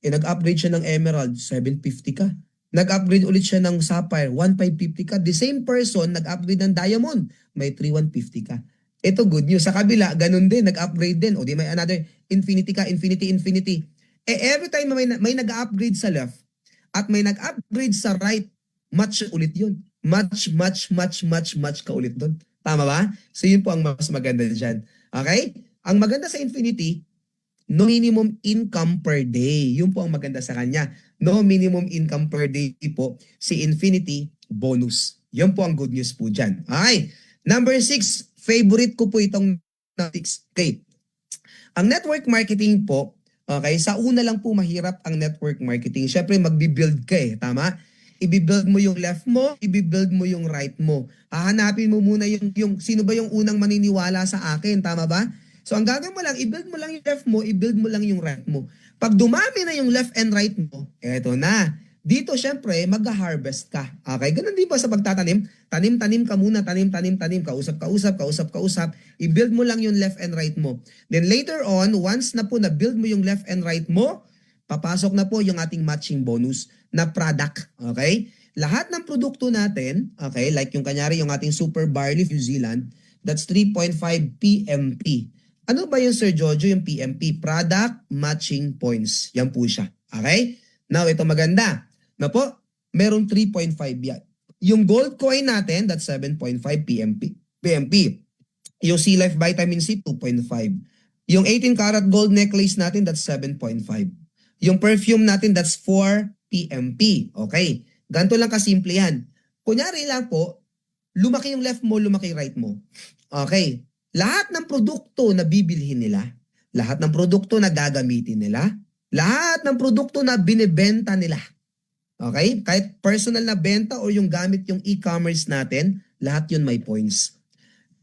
Nag-upgrade siya ng emerald, 750 ka. Nag-upgrade ulit siya ng sapphire, 1550 ka. The same person, nag-upgrade ng diamond, may 3150 ka. Ito good news. Sa kabila, ganun din, nag-upgrade din. O di may another infinity ka, infinity. Every time may nag-upgrade sa left at may nag-upgrade sa right, match ulit yun. Match ka ulit doon. Tama ba? So yun po ang mas maganda dyan. Okay? Ang maganda sa infinity, no minimum income per day. Yun po ang maganda sa kanya. No minimum income per day po si infinity bonus. Yun po ang good news po dyan. Okay? Number 6, favorite ko po itong 6. Okay. Ang network marketing po, okay, sa una lang po mahirap ang network marketing. Syempre magbi-build ka tama? I-build mo yung left mo, i-build mo yung right mo. Hahanapin mo muna yung sino ba yung unang maniniwala sa akin, tama ba? So ang gagawin mo lang, i-build mo lang yung left mo, i-build mo lang yung right mo. Pag dumami na yung left and right mo, eto na. Dito syempre, mag-harvest ka. Okay, ganun din ba sa pagtatanim? Tanim ka muna, tanim. Kausap. I-build mo lang yung left and right mo. Then later on, once na po na-build mo yung left and right mo, papasok na po yung ating matching bonus na product. Okay? Lahat ng produkto natin, okay, like yung kanyari yung ating Super Barley New Zealand, that's 3.5 PMP. Ano ba yung Sir Jojo, yung PMP? Product Matching Points. Yan po siya. Okay? Now, ito maganda. Na po, merong 3.5 yan. Yung gold coin natin, that's 7.5 PMP. Yung Sea Life Vitamin C, 2.5. Yung 18 karat gold necklace natin, that's 7.5. Yung perfume natin, that's 4 PMP. Okay? Ganito lang kasimple yan. Kunyari lang po, lumaki yung left mo, lumaki right mo. Okay. lahat ng produkto na bibilhin nila, lahat ng produkto na gagamitin nila, lahat ng produkto na binebenta nila. Okay? Kahit personal na benta o yung gamit yung e-commerce natin, lahat yun may points.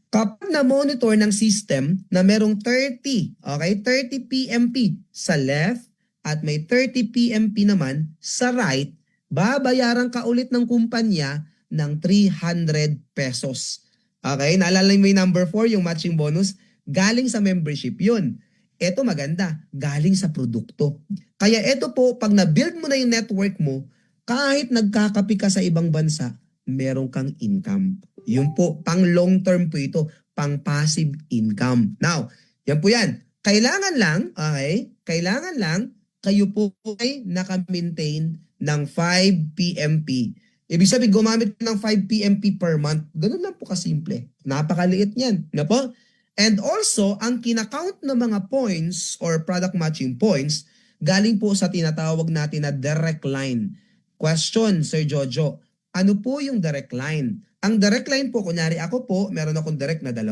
Kapag na-monitor ng system na merong 30, okay, 30 PMP sa left at may 30 PMP naman sa right, babayaran ka ulit ng kumpanya ng 300 pesos. Okay, naalala mo yung number 4, yung matching bonus, galing sa membership yun. Ito maganda, galing sa produkto. Kaya ito po, pag na-build mo na yung network mo, kahit nagkakapi ka sa ibang bansa, meron kang income. Yun po, pang long term po ito, pang passive income. Now, yan po yan. Kailangan lang, okay, kailangan lang kayo po ay naka-maintain ng 5 PMP. Ibig sabihin, gumamit ng 5 PMP per month. Ganun lang po kasimple. Napakaliit niyan. Na po? And also, ang kinakount ng mga points or product matching points, galing po sa tinatawag natin na direct line. Question, Sir Jojo, ano po yung direct line? Ang direct line po, kunyari ako po, meron akong direct na 2.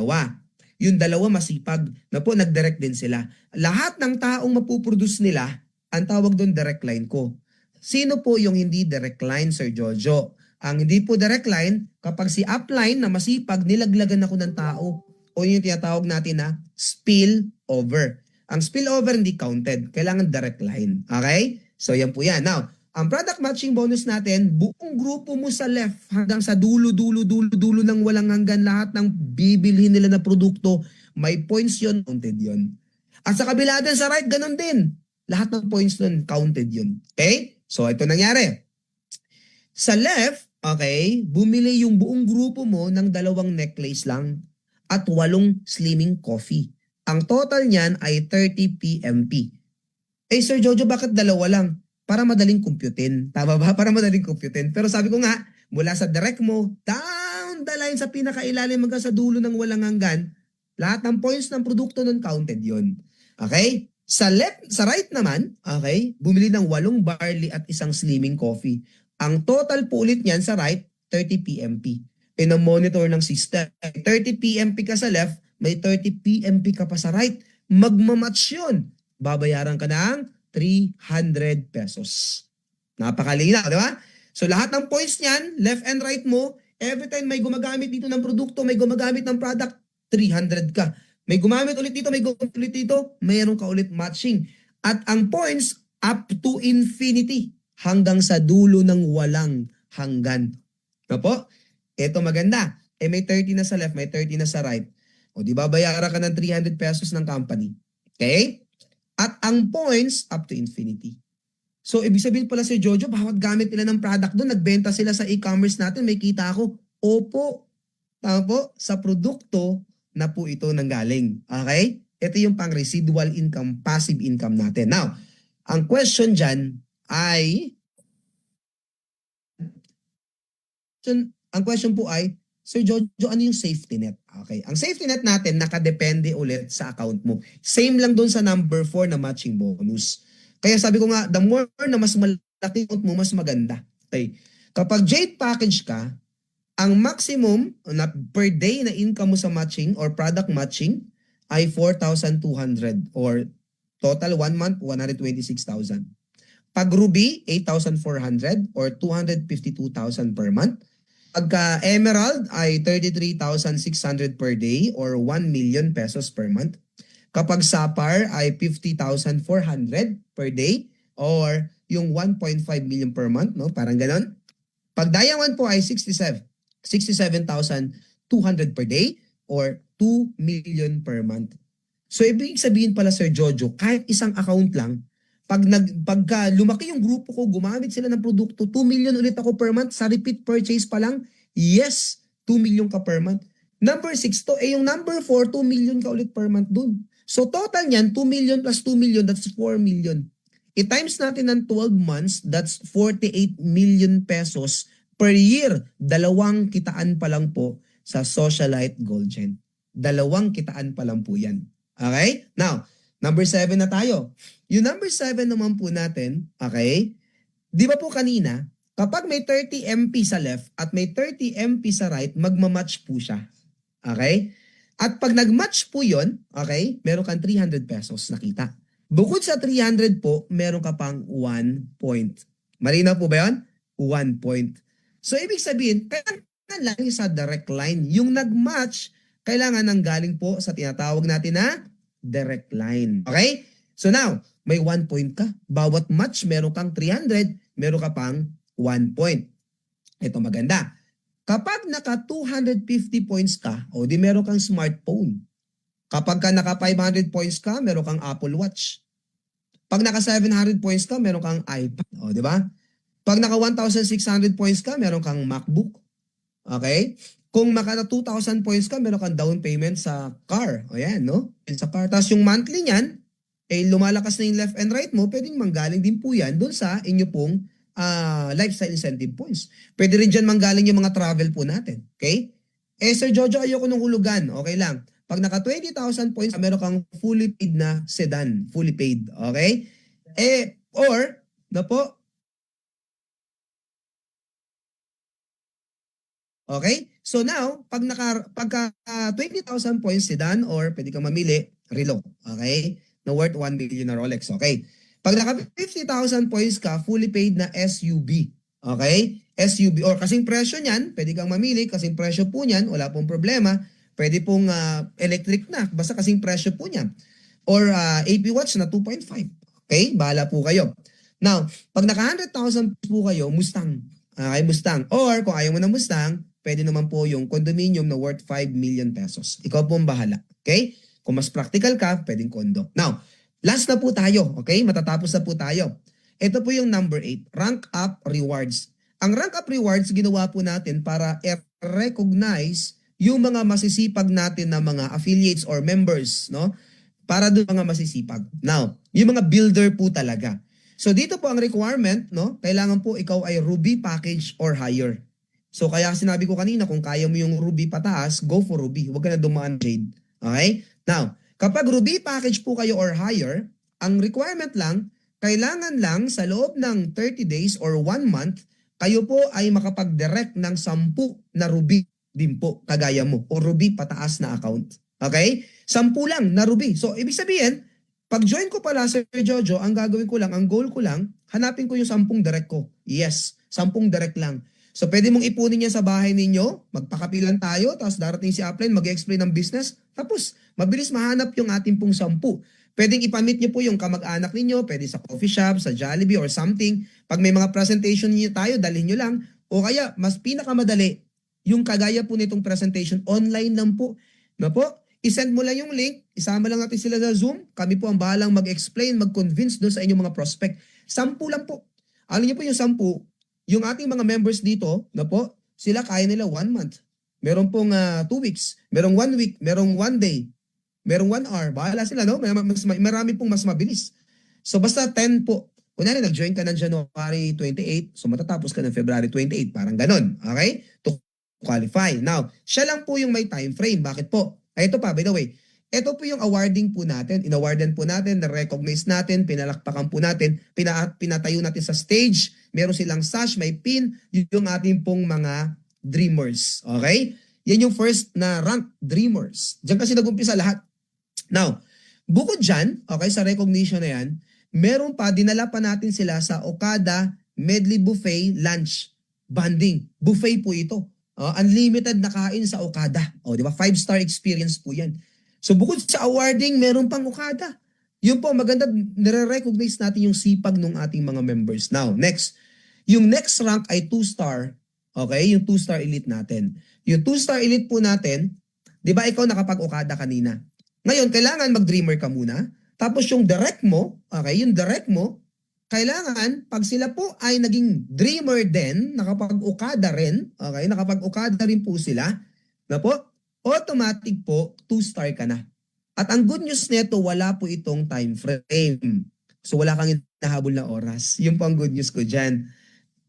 Yung 2 masipag na po, nag-direct din sila. Lahat ng taong mapuproduce nila, ang tawag doon direct line ko. Sino po yung hindi direct line, Sir Jojo? Ang hindi po direct line, kapag si upline na masipag, nilaglagan ako ng tao. O yung tinatawag natin na spill over. Ang spill over hindi counted. Kailangan direct line. Okay? So yan po yan. Now, ang product matching bonus natin, buong grupo mo sa left hanggang sa dulo ng walang hanggan, lahat ng bibilhin nila na produkto, may points yun, counted yun. At sa kabila din, sa right, ganun din. Lahat ng points nun, counted yun. Okay? So ito nangyari. Sa left, okay, bumili yung buong grupo mo ng 2 necklace lang at 8 slimming coffee. Ang total niyan ay 30 PMP. Eh Sir Jojo, bakit 2 lang? Para madaling computein. Tama ba? Para madaling computein. Pero sabi ko nga, mula sa direct mo, down the line sa pinakailalim hanggang sa dulo ng walang hanggan, lahat ng points ng produkto nun counted yon. Okay? Sa left, sa right naman, okay, bumili ng 8 barley at 1 slimming coffee. Ang total po ulit niyan sa right, 30 PMP. Pina-monitor ng system. 30 PMP ka sa left, may 30 PMP ka pa sa right. Magmamatch yun. Babayaran ka ng 300 pesos. Napakalinaw, di ba? So lahat ng points niyan, left and right mo, every time may gumagamit dito ng produkto, may gumagamit ng product, 300 ka. May gumamit ulit dito, may gumamit ulit dito, mayroon ka ulit matching. At ang points, up to infinity, hanggang sa dulo ng walang hanggan. No po? Ito maganda. Eh may 30 na sa left, may 30 na sa right. O di ba bayaran ka ng 300 pesos ng company. Okay? At ang points, up to infinity. So, ibig sabihin pala si Jojo, bawat gamit nila ng product doon, nagbenta sila sa e-commerce natin, may kita ako. Opo. Tama po, sa produkto na po ito nanggaling. Okay? Ito yung pang residual income, passive income natin. Now, ang question dyan ay, ang question po ay, Sir Jojo, ano yung safety net? Okay. Ang safety net natin, nakadepende ulit sa account mo. Same lang doon sa number 4 na matching bonus. Kaya sabi ko nga, the more na mas malaki account mo, mas maganda. Okay. Kapag Jade package ka, ang maximum na per day na income mo sa matching or product matching ay 4,200 or total 1 month, 126,000. Pag Ruby, 8,400 or 252,000 per month. Pagka Emerald ay 33,600 per day or 1 million pesos per month. Kapag Sapphire ay 50,400 per day or yung 1.5 million per month, no? Parang ganon. Pag Diamond po ay 67,200 per day or 2 million per month. So ibig sabihin pala Sir Jojo, kahit isang account lang, pagka lumaki yung grupo ko, gumamit sila ng produkto, 2 million ulit ako per month sa repeat purchase pa lang. Yes, 2 million ka per month. Number 6 to, yung number 4, 2 million ka ulit per month dun. So total niyan, 2 million plus 2 million, that's 4 million. I-times natin ng 12 months, that's 48 million pesos per year. 2 kitaan pa lang po sa Socialite Gold Gen. 2 kitaan pa lang po yan. Okay? Now, number 7 na tayo. Yung number 7 naman po natin, okay, di ba po kanina, kapag may 30 MP sa left at may 30 MP sa right, magmamatch po siya. Okay? At pag nag-match po yon, okay, meron kang 300 pesos nakita. Bukod sa 300 po, meron ka pang 1 point. Malinaw po ba yun? 1 point. So, ibig sabihin, kailangan lang sa direct line. Yung nag-match, kailangan nang galing po sa tinatawag natin na direct line. Okay? So now, may 1 point ka. Bawat match, meron kang 300, meron ka pang 1 point. Ito maganda. Kapag naka 250 points ka, o di meron kang smartphone. Kapag ka naka 500 points ka, meron kang Apple Watch. Pag naka 700 points ka, meron kang iPad. O, di ba? Pag naka 1,600 points ka, meron kang MacBook. Okay? Kung maka 2,000 points ka, meron kang down payment sa car. O yan, no? Sa car. Tapos yung monthly niyan, lumalakas na yung left and right mo, pwedeng manggaling din po yan doon sa inyo pong lifestyle incentive points. Pwede rin dyan manggaling yung mga travel po natin. Okay? Sir Jojo, ayoko nung hulugan. Okay lang. Pag naka 20,000 points, meron kang fully paid na sedan. Fully paid. Okay? Or, na po, okay? So now, pagka 20,000 points sedan or pwede kang mamili, relo. Okay? Na worth 1 million na Rolex. Okay? Pag naka 50,000 points ka, fully paid na SUV. Okay? SUV. Or kasing presyo niyan, pwede kang mamili. Kasing presyo po niyan, wala pong problema. Pwede pong electric na. Basta kasing presyo po niyan. Or AP watch na 2.5. Okay? Bahala po kayo. Now, pag naka 100,000 po kayo, Mustang. Okay? Mustang. Or kung ayaw mo na Mustang, pwede naman po yung condominium na worth 5 million pesos. Ikaw po ang bahala. Okay? Kung mas practical ka, pwedeng condo. Now, last na po tayo. Okay? Matatapos na po tayo. Ito po yung number 8. Rank up rewards. Ang rank up rewards, ginawa po natin para i-recognize yung mga masisipag natin na mga affiliates or members, no? Para doon mga masisipag. Now, yung mga builder po talaga. So dito po ang requirement, no? Kailangan po ikaw ay Ruby package or higher. So kaya sinabi ko kanina, kung kaya mo yung Ruby pataas, go for Ruby. Huwag ka na dumaan Jade. Okay? Now, kapag Ruby package po kayo or higher, ang requirement lang, kailangan lang sa loob ng 30 days or 1 month, kayo po ay makapag-direct ng 10 na Ruby din po, kagaya mo, o Ruby pataas na account. Okay? 10 lang na Ruby. So, ibig sabihin, pag join ko pala, Sir Jojo, ang gagawin ko lang, ang goal ko lang, hanapin ko yung 10 direct ko. Yes, 10 direct lang. So, pwede mong ipunin yan sa bahay ninyo, magpakapilan tayo, tapos darating si Upline, mag-explain ng business, tapos mabilis mahanap yung ating pong 10. Pwedeng ipamit nyo po yung kamag-anak ninyo, pwede sa coffee shop, sa Jollibee or something. Pag may mga presentation niyo tayo, dalhin nyo lang. O kaya, mas pinakamadali, yung kagaya po nitong presentation, online lang po. Na po, isend mo lang yung link, isama lang natin sila sa Zoom, kami po ang bahalang mag-explain, mag-convince doon sa inyong mga prospect. 10 lang po. Alam niyo po yung 10, yung ating mga members dito, na po, sila kaya nila 1 month. Meron pong 2 weeks, merong 1 week, merong 1 day, merong 1 hour. Bahala sila, no? Marami pong mas mabilis. So basta 10 po. Kunwari, nag-join ka ng January 28, so matatapos ka ng February 28, parang ganon. Okay? To qualify. Now, siya lang po yung may time frame. Bakit po? Ay, ito pa, by the way. Ito po yung awarding po natin. Inawardan po natin, na-recognize natin, pinalakpakan po natin, pinatayo natin sa stage. Meron silang sash, may pin. Yun yung ating pong mga dreamers. Okay? Yan yung first na rank, dreamers. Diyan kasi nag-umpisa lahat. Now, bukod dyan, okay, sa recognition na yan, meron pa, dinala pa natin sila sa Okada Medley Buffet Lunch Banding. Buffet po ito. Unlimited na kain sa Okada. O, di ba? 5-star experience po yan. So, bukod sa awarding, meron pang Okada. Yun po, maganda, nire-recognize natin yung sipag ng ating mga members. Now, next. Yung next rank ay 2-star. Okay? Yung 2-star elite natin. Yung 2-star elite po natin, di ba ikaw nakapag-Okada kanina? Ngayon, kailangan mag-dreamer ka muna. Tapos yung direct mo, okay, yung direct mo, kailangan, pag sila po ay naging dreamer din, nakapag-Okada rin, okay, nakapag-Okada rin po sila, na po, automatic po, 2-star ka na. At ang good news nito, wala po itong time frame. So wala kang hinahabol na oras. Yun po ang good news ko dyan.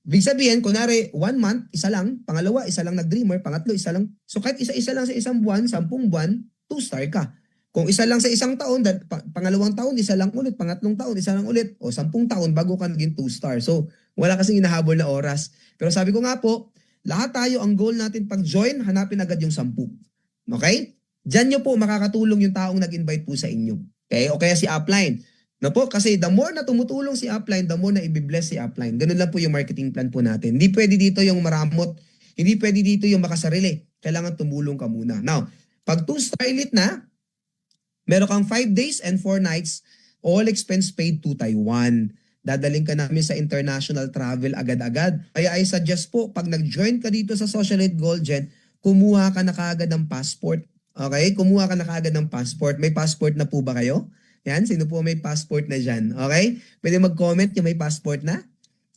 Big sabihin, kunwari, 1 month, isa lang, pangalawa, isa lang nag-dreamer, pangatlo, isa lang. So kahit isa-isa lang sa isang buwan, 10 buwan, 2-star ka. Kung isa lang sa isang taon, pangalawang taon, isa lang ulit, pangatlong taon, isa lang ulit, o 10 taon bago ka naging 2-star. So, wala kasing hinahabol na oras. Pero sabi ko nga po, lahat tayo, ang goal natin pag-join, hanapin agad yung 10. Okay? Diyan nyo po makakatulong yung taong nag-invite po sa inyo. Okay? O kaya si upline. No po, kasi the more na tumutulong si upline, the more na i-bless si upline. Ganun lang po yung marketing plan po natin. Hindi pwede dito yung maramot. Hindi pwede dito yung makasarili. Kailangan tumulong ka muna. Now, pag 2-star elite na, meron kang 5 days and 4 nights, all expense paid to Taiwan. Dadaling ka namin sa international travel agad-agad. Kaya I suggest po, pag nag-join ka dito sa Socialite Gold Gen, kumuha ka na kaagad ng passport. Okay? Kumuha ka na kaagad ng passport. May passport na po ba kayo? Yan, sino po may passport na dyan? Okay? Pwede mag-comment yung may passport na?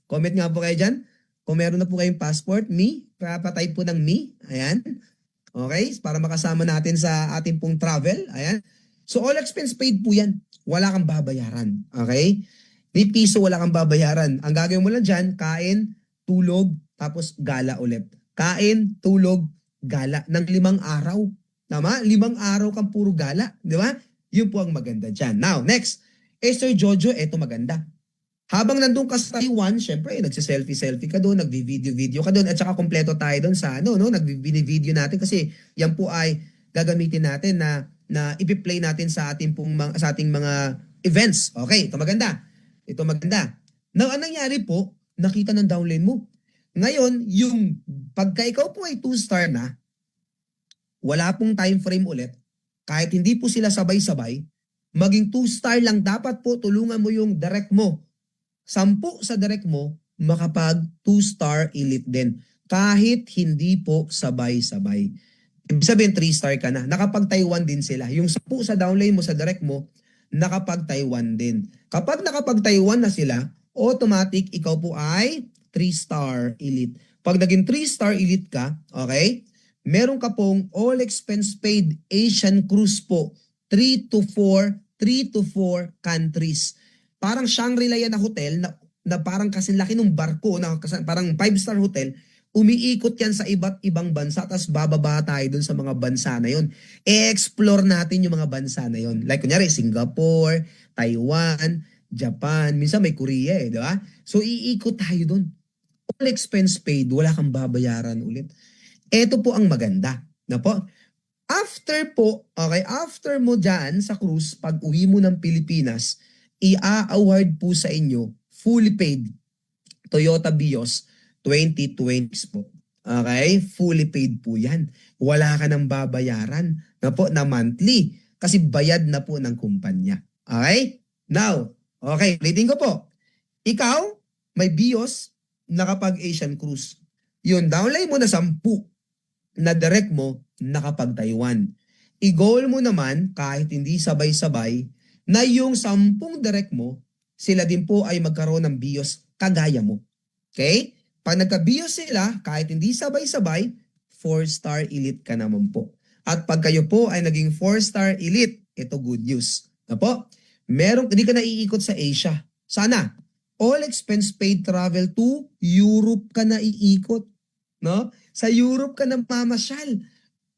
Comment nga po kayo dyan. Kung meron na po kayong passport, me, papatype po ng me. Ayan. Okay? Para makasama natin sa ating pong travel. Ayan. So all expense paid po yan. Wala kang babayaran. Okay? Di piso wala kang babayaran. Ang gagawin mo lang dyan, kain, tulog, tapos gala ulit. Kain, tulog, gala ng 5 araw. Tama? 5 araw kang puro gala. Di ba? Yun po ang maganda dyan. Now, next. Sir Jojo, eto maganda. Habang nandun ka sa Taiwan, syempre, nagsiselfie-selfie ka doon, nagvi-video-video ka doon, at saka kompleto tayo doon sa ano, no? Nagvi-video natin kasi yan po ay gagamitin natin na ipi-play natin sa ating mga events. Okay, ito maganda. Ito maganda. Now, anong nangyari po, nakita ng downline mo. Ngayon, yung pagka ikaw po ay 2-star na, wala pong time frame ulit, kahit hindi po sila sabay-sabay, maging 2-star lang dapat po tulungan mo yung direct mo. 10 sa direct mo, makapag 2-star elite din. Kahit hindi po sabay-sabay. Ibig sabihin 3-star ka na. Nakapag-Taiwan din sila. Yung 10 sa downline mo sa direct mo, nakapag-Taiwan din. Kapag nakapag-Taiwan na sila, automatic ikaw po ay 3-star elite. Pag naging 3-star elite ka, okay, meron ka pong all expense paid Asian cruise po. 3 to 4 countries. Parang Shangri-La yan na hotel na parang kasi laki ng barko, na parang 5-star hotel. Umiikot yan sa iba't ibang bansa, tapos bababa tayo dun sa mga bansa na yun. E-explore natin yung mga bansa na yun. Like kunyari, Singapore, Taiwan, Japan, minsan may Korea di ba? So iikot tayo dun. All expense paid, wala kang babayaran ulit. Ito po ang maganda. Na po, after po, okay, after mo dyan sa cruise, pag uwi mo ng Pilipinas, i-award po sa inyo, fully paid, Toyota Vios 2020 po. Okay? Fully paid po yan. Wala ka nang babayaran na po na monthly kasi bayad na po ng kumpanya. Okay? Now, okay, ulitin ko po. Ikaw, may Vios, nakapag-Asian cruise. Yun, downline mo na 10 na direct mo nakapag-Taiwan. I-goal mo naman kahit hindi sabay-sabay na yung 10 direct mo, sila din po ay magkaroon ng BIOS kagaya mo. Okay? Pag nagka-BIOS sila, kahit hindi sabay-sabay, 4-star elite ka naman po. At pag kayo po ay naging 4-star elite, ito good news. Na po? Hindi ka na iikot sa Asia. Sana. All expense paid travel to Europe ka na iikot. No? Sa Europe ka na mamasyal.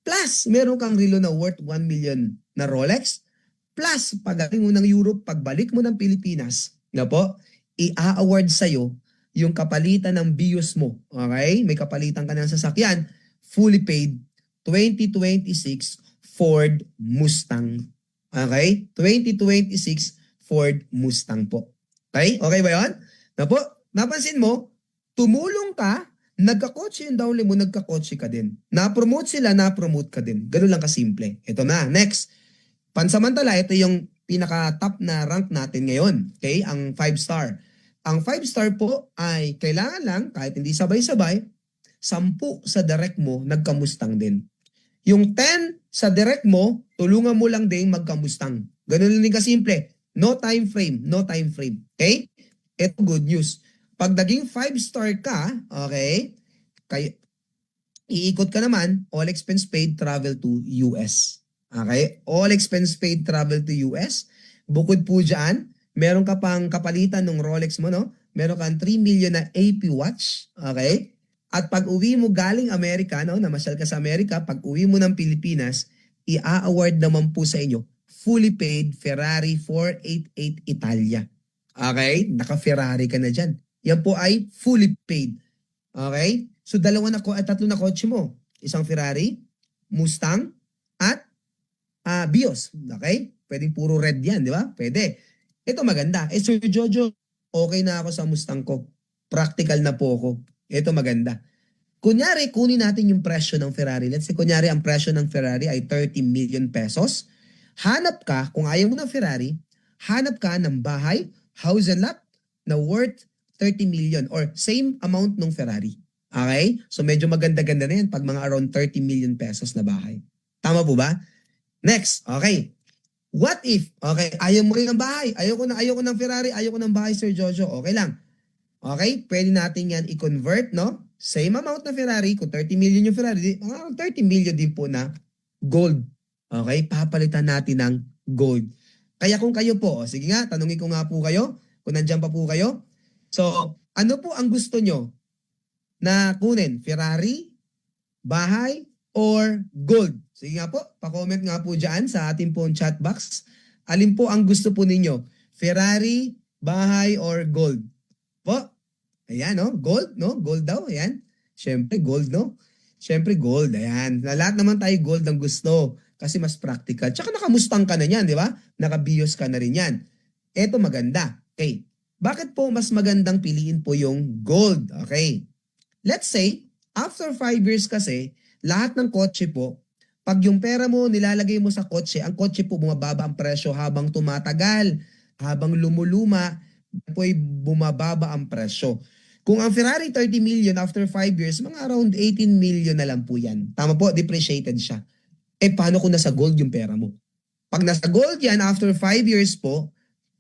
Plus, meron kang relo na worth 1 million na Rolex. Plus, pagaling mo ng Europe, pagbalik mo ng Pilipinas, na po, i-award sa'yo yung kapalitan ng BIOS mo. Okay? May kapalitan ka ng sasakyan. Fully paid, 2026 Ford Mustang. Okay? 2026 Ford Mustang po. Okay? Okay ba yun? Na po, napansin mo, tumulong ka, nagkakotse yung downline mo, nagkakotse ka din. Na-promote sila, na-promote ka din. Ganun lang kasimple. Ito na, next. Pansamantala, ito yung pinaka-top na rank natin ngayon. Okay? Ang 5-star. Ang 5-star po ay kailangan lang, kahit hindi sabay-sabay, 10 sa direct mo, nagkamustang din. Yung 10 sa direct mo, tulungan mo lang din magkamustang. Ganun lang din kasimple. No time frame, no time frame. Okay? Ito good news. Pag naging 5-star ka, okay, iikot ka naman, all expense paid travel to US. Okay? All expense paid travel to US. Bukod po dyan, meron ka pang kapalitan ng Rolex mo, no? Meron kang 3 million na AP watch. Okay? At pag uwi mo galing Amerika, no? Namasyal ka sa Amerika, pag uwi mo ng Pilipinas, i-award naman po sa inyo, fully paid Ferrari 488 Italia. Okay? Naka-Ferrari ka na dyan. Yan po ay fully paid. Okay? So tatlo na kotse mo. Isang Ferrari, Mustang, at Bios. Okay? Pwedeng puro red yan, di ba? Pwede. Ito maganda. Sir Jojo, okay na ako sa Mustang ko. Practical na po ako. Ito maganda. Kunyari, kunin natin yung presyo ng Ferrari. Let's say, kunyari, ang presyo ng Ferrari ay 30 million pesos. Hanap ka, kung ayaw mo ng Ferrari, hanap ka ng bahay, house and lot, na worth 30 million or same amount ng Ferrari. Okay? So, medyo maganda-ganda na yan pag mga around 30 million pesos na bahay. Tama po ba? Next, okay. What if, okay, ayaw mo rin ng bahay, ayaw ko ng Ferrari, ayaw ko ng bahay, Sir Jojo, okay lang. Okay, pwede natin yan i-convert, no? Same amount na Ferrari, kung 30 million yung Ferrari, mga 30 million din po na gold. Okay, papalitan natin ng gold. Kaya kung kayo po, sige nga, tanungin ko nga po kayo, kung nandyan pa po kayo. So, ano po ang gusto nyo na kunin? Ferrari, bahay, or gold? Sige nga po, pa-comment nga po dyan sa ating pong chat box. Alin po ang gusto po ninyo? Ferrari, bahay, or gold? Po, ayan, no? Gold, no? Gold daw, ayan. Siyempre, gold, no? Siyempre, gold, ayan. Lahat naman tayo gold ang gusto kasi mas practical. Tsaka nakamustang ka na yan, di ba? Nakabios ka na rin yan. Eto maganda. Okay. Bakit po mas magandang piliin po yung gold? Okay. Let's say, after 5 years kasi, lahat ng kotse po, pag yung pera mo nilalagay mo sa kotse, ang kotse po bumababa ang presyo habang tumatagal, habang lumuluma, po'y bumababa ang presyo. Kung ang Ferrari 30 million after 5 years, mga around 18 million na lang po yan. Tama po, depreciated siya. Paano kung nasa gold yung pera mo? Pag nasa gold yan, after 5 years po,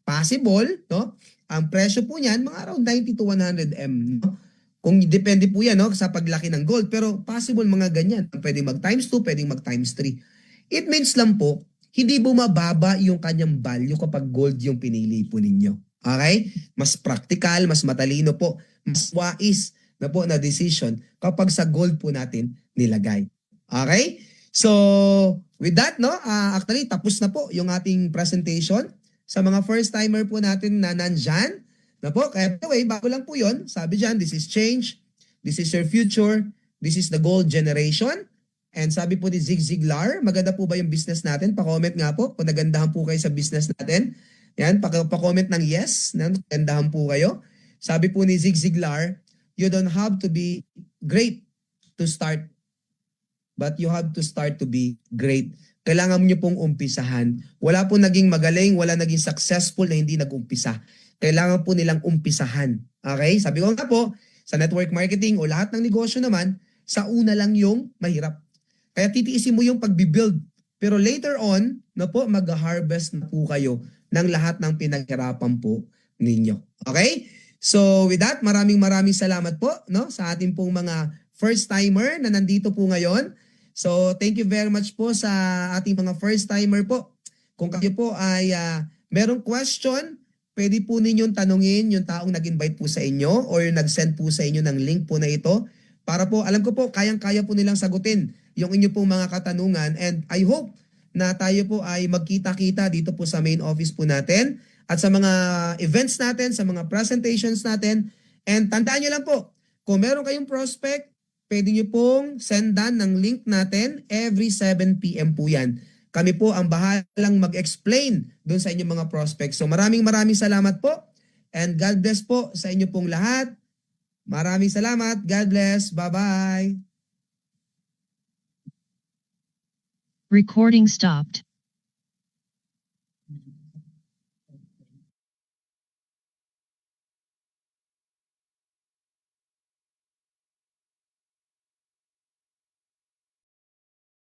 possible, no? Ang presyo po niyan, mga around 90 to 100 M. No? Kung depende po yan, no? Sa paglaki ng gold. Pero possible mga ganyan. Pwedeng mag times 2, pwedeng mag times 3. It means lang po, hindi bumababa yung kanyang value kapag gold yung pinili po ninyo. Okay? Mas practical, mas matalino po, mas wais na po na decision kapag sa gold po natin nilagay. Okay? So, with that, no, actually, tapos na po yung ating presentation sa mga first timer po natin na nandyan. Na po, kaya anyway, bago lang po yun, sabi dyan, this is change, this is your future, this is the gold generation. And sabi po ni Zig Ziglar, maganda po ba yung business natin? Pa-comment nga po kung nagandahan po kayo sa business natin. Yan, pa-comment ng yes, nagandahan po kayo. Sabi po ni Zig Ziglar, you don't have to be great to start, but you have to start to be great. Kailangan nyo pong umpisahan. Wala po naging magaling, wala naging successful na hindi nag-umpisa. Kailangan po nilang umpisahan. Okay? Sabi ko nga po, sa network marketing o lahat ng negosyo naman, sa una lang yung mahirap. Kaya titiisin mo yung pagbibuild. Pero later on, na po, mag-harvest na po kayo ng lahat ng pinaghirapan po ninyo. Okay? So with that, maraming salamat po, no, sa ating pong mga first timer na nandito po ngayon. So thank you very much po sa ating mga first timer po. Kung kayo po ay merong question, pwede po ninyong tanungin yung taong nag-invite po sa inyo or yung nag-send po sa inyo ng link po na ito para po, alam ko po, kayang-kaya po nilang sagutin yung inyo pong mga katanungan, and I hope na tayo po ay magkita-kita dito po sa main office po natin at sa mga events natin, sa mga presentations natin. And tandaan nyo lang po, kung meron kayong prospect, pwede nyo pong sendan ng link natin every 7 p.m. po yan. Kami po ang bahalang mag-explain doon sa inyong mga prospects. So maraming salamat po, and God bless po sa inyo pong lahat. Maraming salamat. God bless. Bye-bye. Recording stopped.